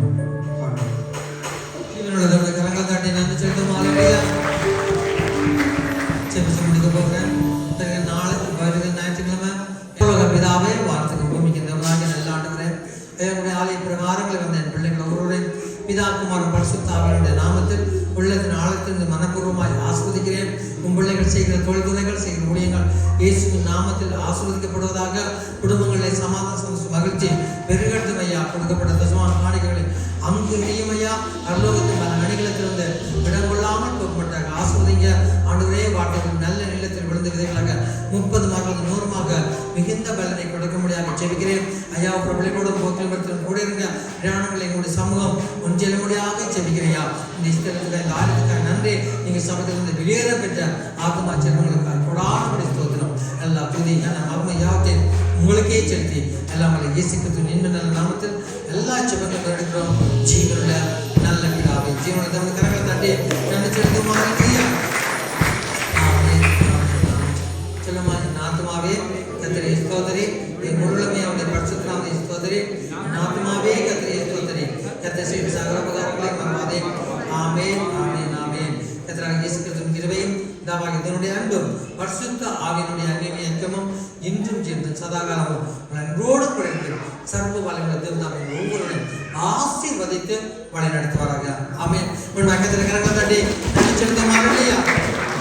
கரங்கள் தாட்டி நன்றி செலுத்தும். ஹல்லேலூயா. செபிச்சு முடிக்க போகிறேன். நாளைக்கு வருகிற ஞாயிற்றுக்கிழமை பிதாவே வார்த்தைக்கு பூமிக்கு தேவனாகிய நல்ல ஆண்டவரே, உங்களுடைய ஆலய பிரகாரங்களை வந்த என் பிள்ளைகள் ஒவ்வொருவரையும் பிதா குமாரன் பரிசுத்த ஆவியானுடைய நாமத்தில் உள்ளத்தின் ஆழத்திலிருந்து மனப்பூர்வமாய் ஆஸ்வதிக்கிறேன். உன் பிள்ளைகள் செய்கிற தொழில்துறைகள் செய்கிற ஊழியங்கள் இயேசுவின் நாமத்தில் ஆசீர்வதிக்கப்படுவதாக. குடும்பங்களில் சமாதான மகிழ்ச்சி பெருகட்டும் ஐயா. கொடுக்கப்பட்ட தசமான காணிக்கைகளை அங்கு இணையமையா அருலோகத்தின் பல நடிகளத்திலிருந்து இடம் கொள்ளாமல் போக்கப்பட்ட ஆசிர்வதிங்க ஆண்டவரே. வார்த்தைகள் நல்ல நிலத்தில் விழுந்த விதைகளாக 30 மார்க்கு 100 மிகுந்த பலனை கொடுக்க முடியாத ஜெபிக்கிறேன் ஐயா. பிரபலங்களோட போக்கில் கூட இருங்க பிரயாணங்களை எங்களுடைய சமூகம் ஒன்றிய முடியாக ஜெபிக்கிறையா. இந்த இஷ்டத்துக்கு இந்த ஆலயத்துக்காக நன்றி. நீங்கள் சமயத்திலிருந்து வெளியேற பெற்ற ஆத்மா செல்வங்களுக்காக கொடான ஸ்தோத்திரம். எல்லா துதிங்க நம்ம யாவத்தை உங்களுக்கே செலுத்தி எல்லாம் இயேசு கிறிஸ்து நின்று நல்ல நாமத்தில் எல்லா ஜெபங்களும் எடுக்கிறோம். ஜீவனுள்ள நல்ல பிதாவே, ஜீவனுள்ள தமது கரங்களை தட்டி நன்றி செலுத்துமா. சொல்லுமா, ஆத்மாவே கர்த்தரை ஸ்தோத்திரி, என் முழுமை அவருடைய பரிசுத்த நாமத்தை ஸ்தோத்திரி. ஆத்மாவே கர்த்தரை ஸ்தோத்திரி, கர்த்தர் செய்த சகல உபகாரங்களை மறவாதே. ஆமென், ஆமென், ஆமென். கர்த்தராகிய இயேசு கிறிஸ்துவின் கிருபையும் பிதாவாகிய தேவனுடைய அன்பும் பரிசுத்த ஆவியினுடைய அந்நிய ஐக்கியமும் இன்றும் சேர்ந்து சதாகாலமும் அன்போடு குறைந்து சர்வ வல்லமையுள்ள தேவனாகிய ஒவ்வொருவரையும் ஆசீர்வதித்து வழி நடத்துவாராக. ஆமென். உன் பக்கத்தில்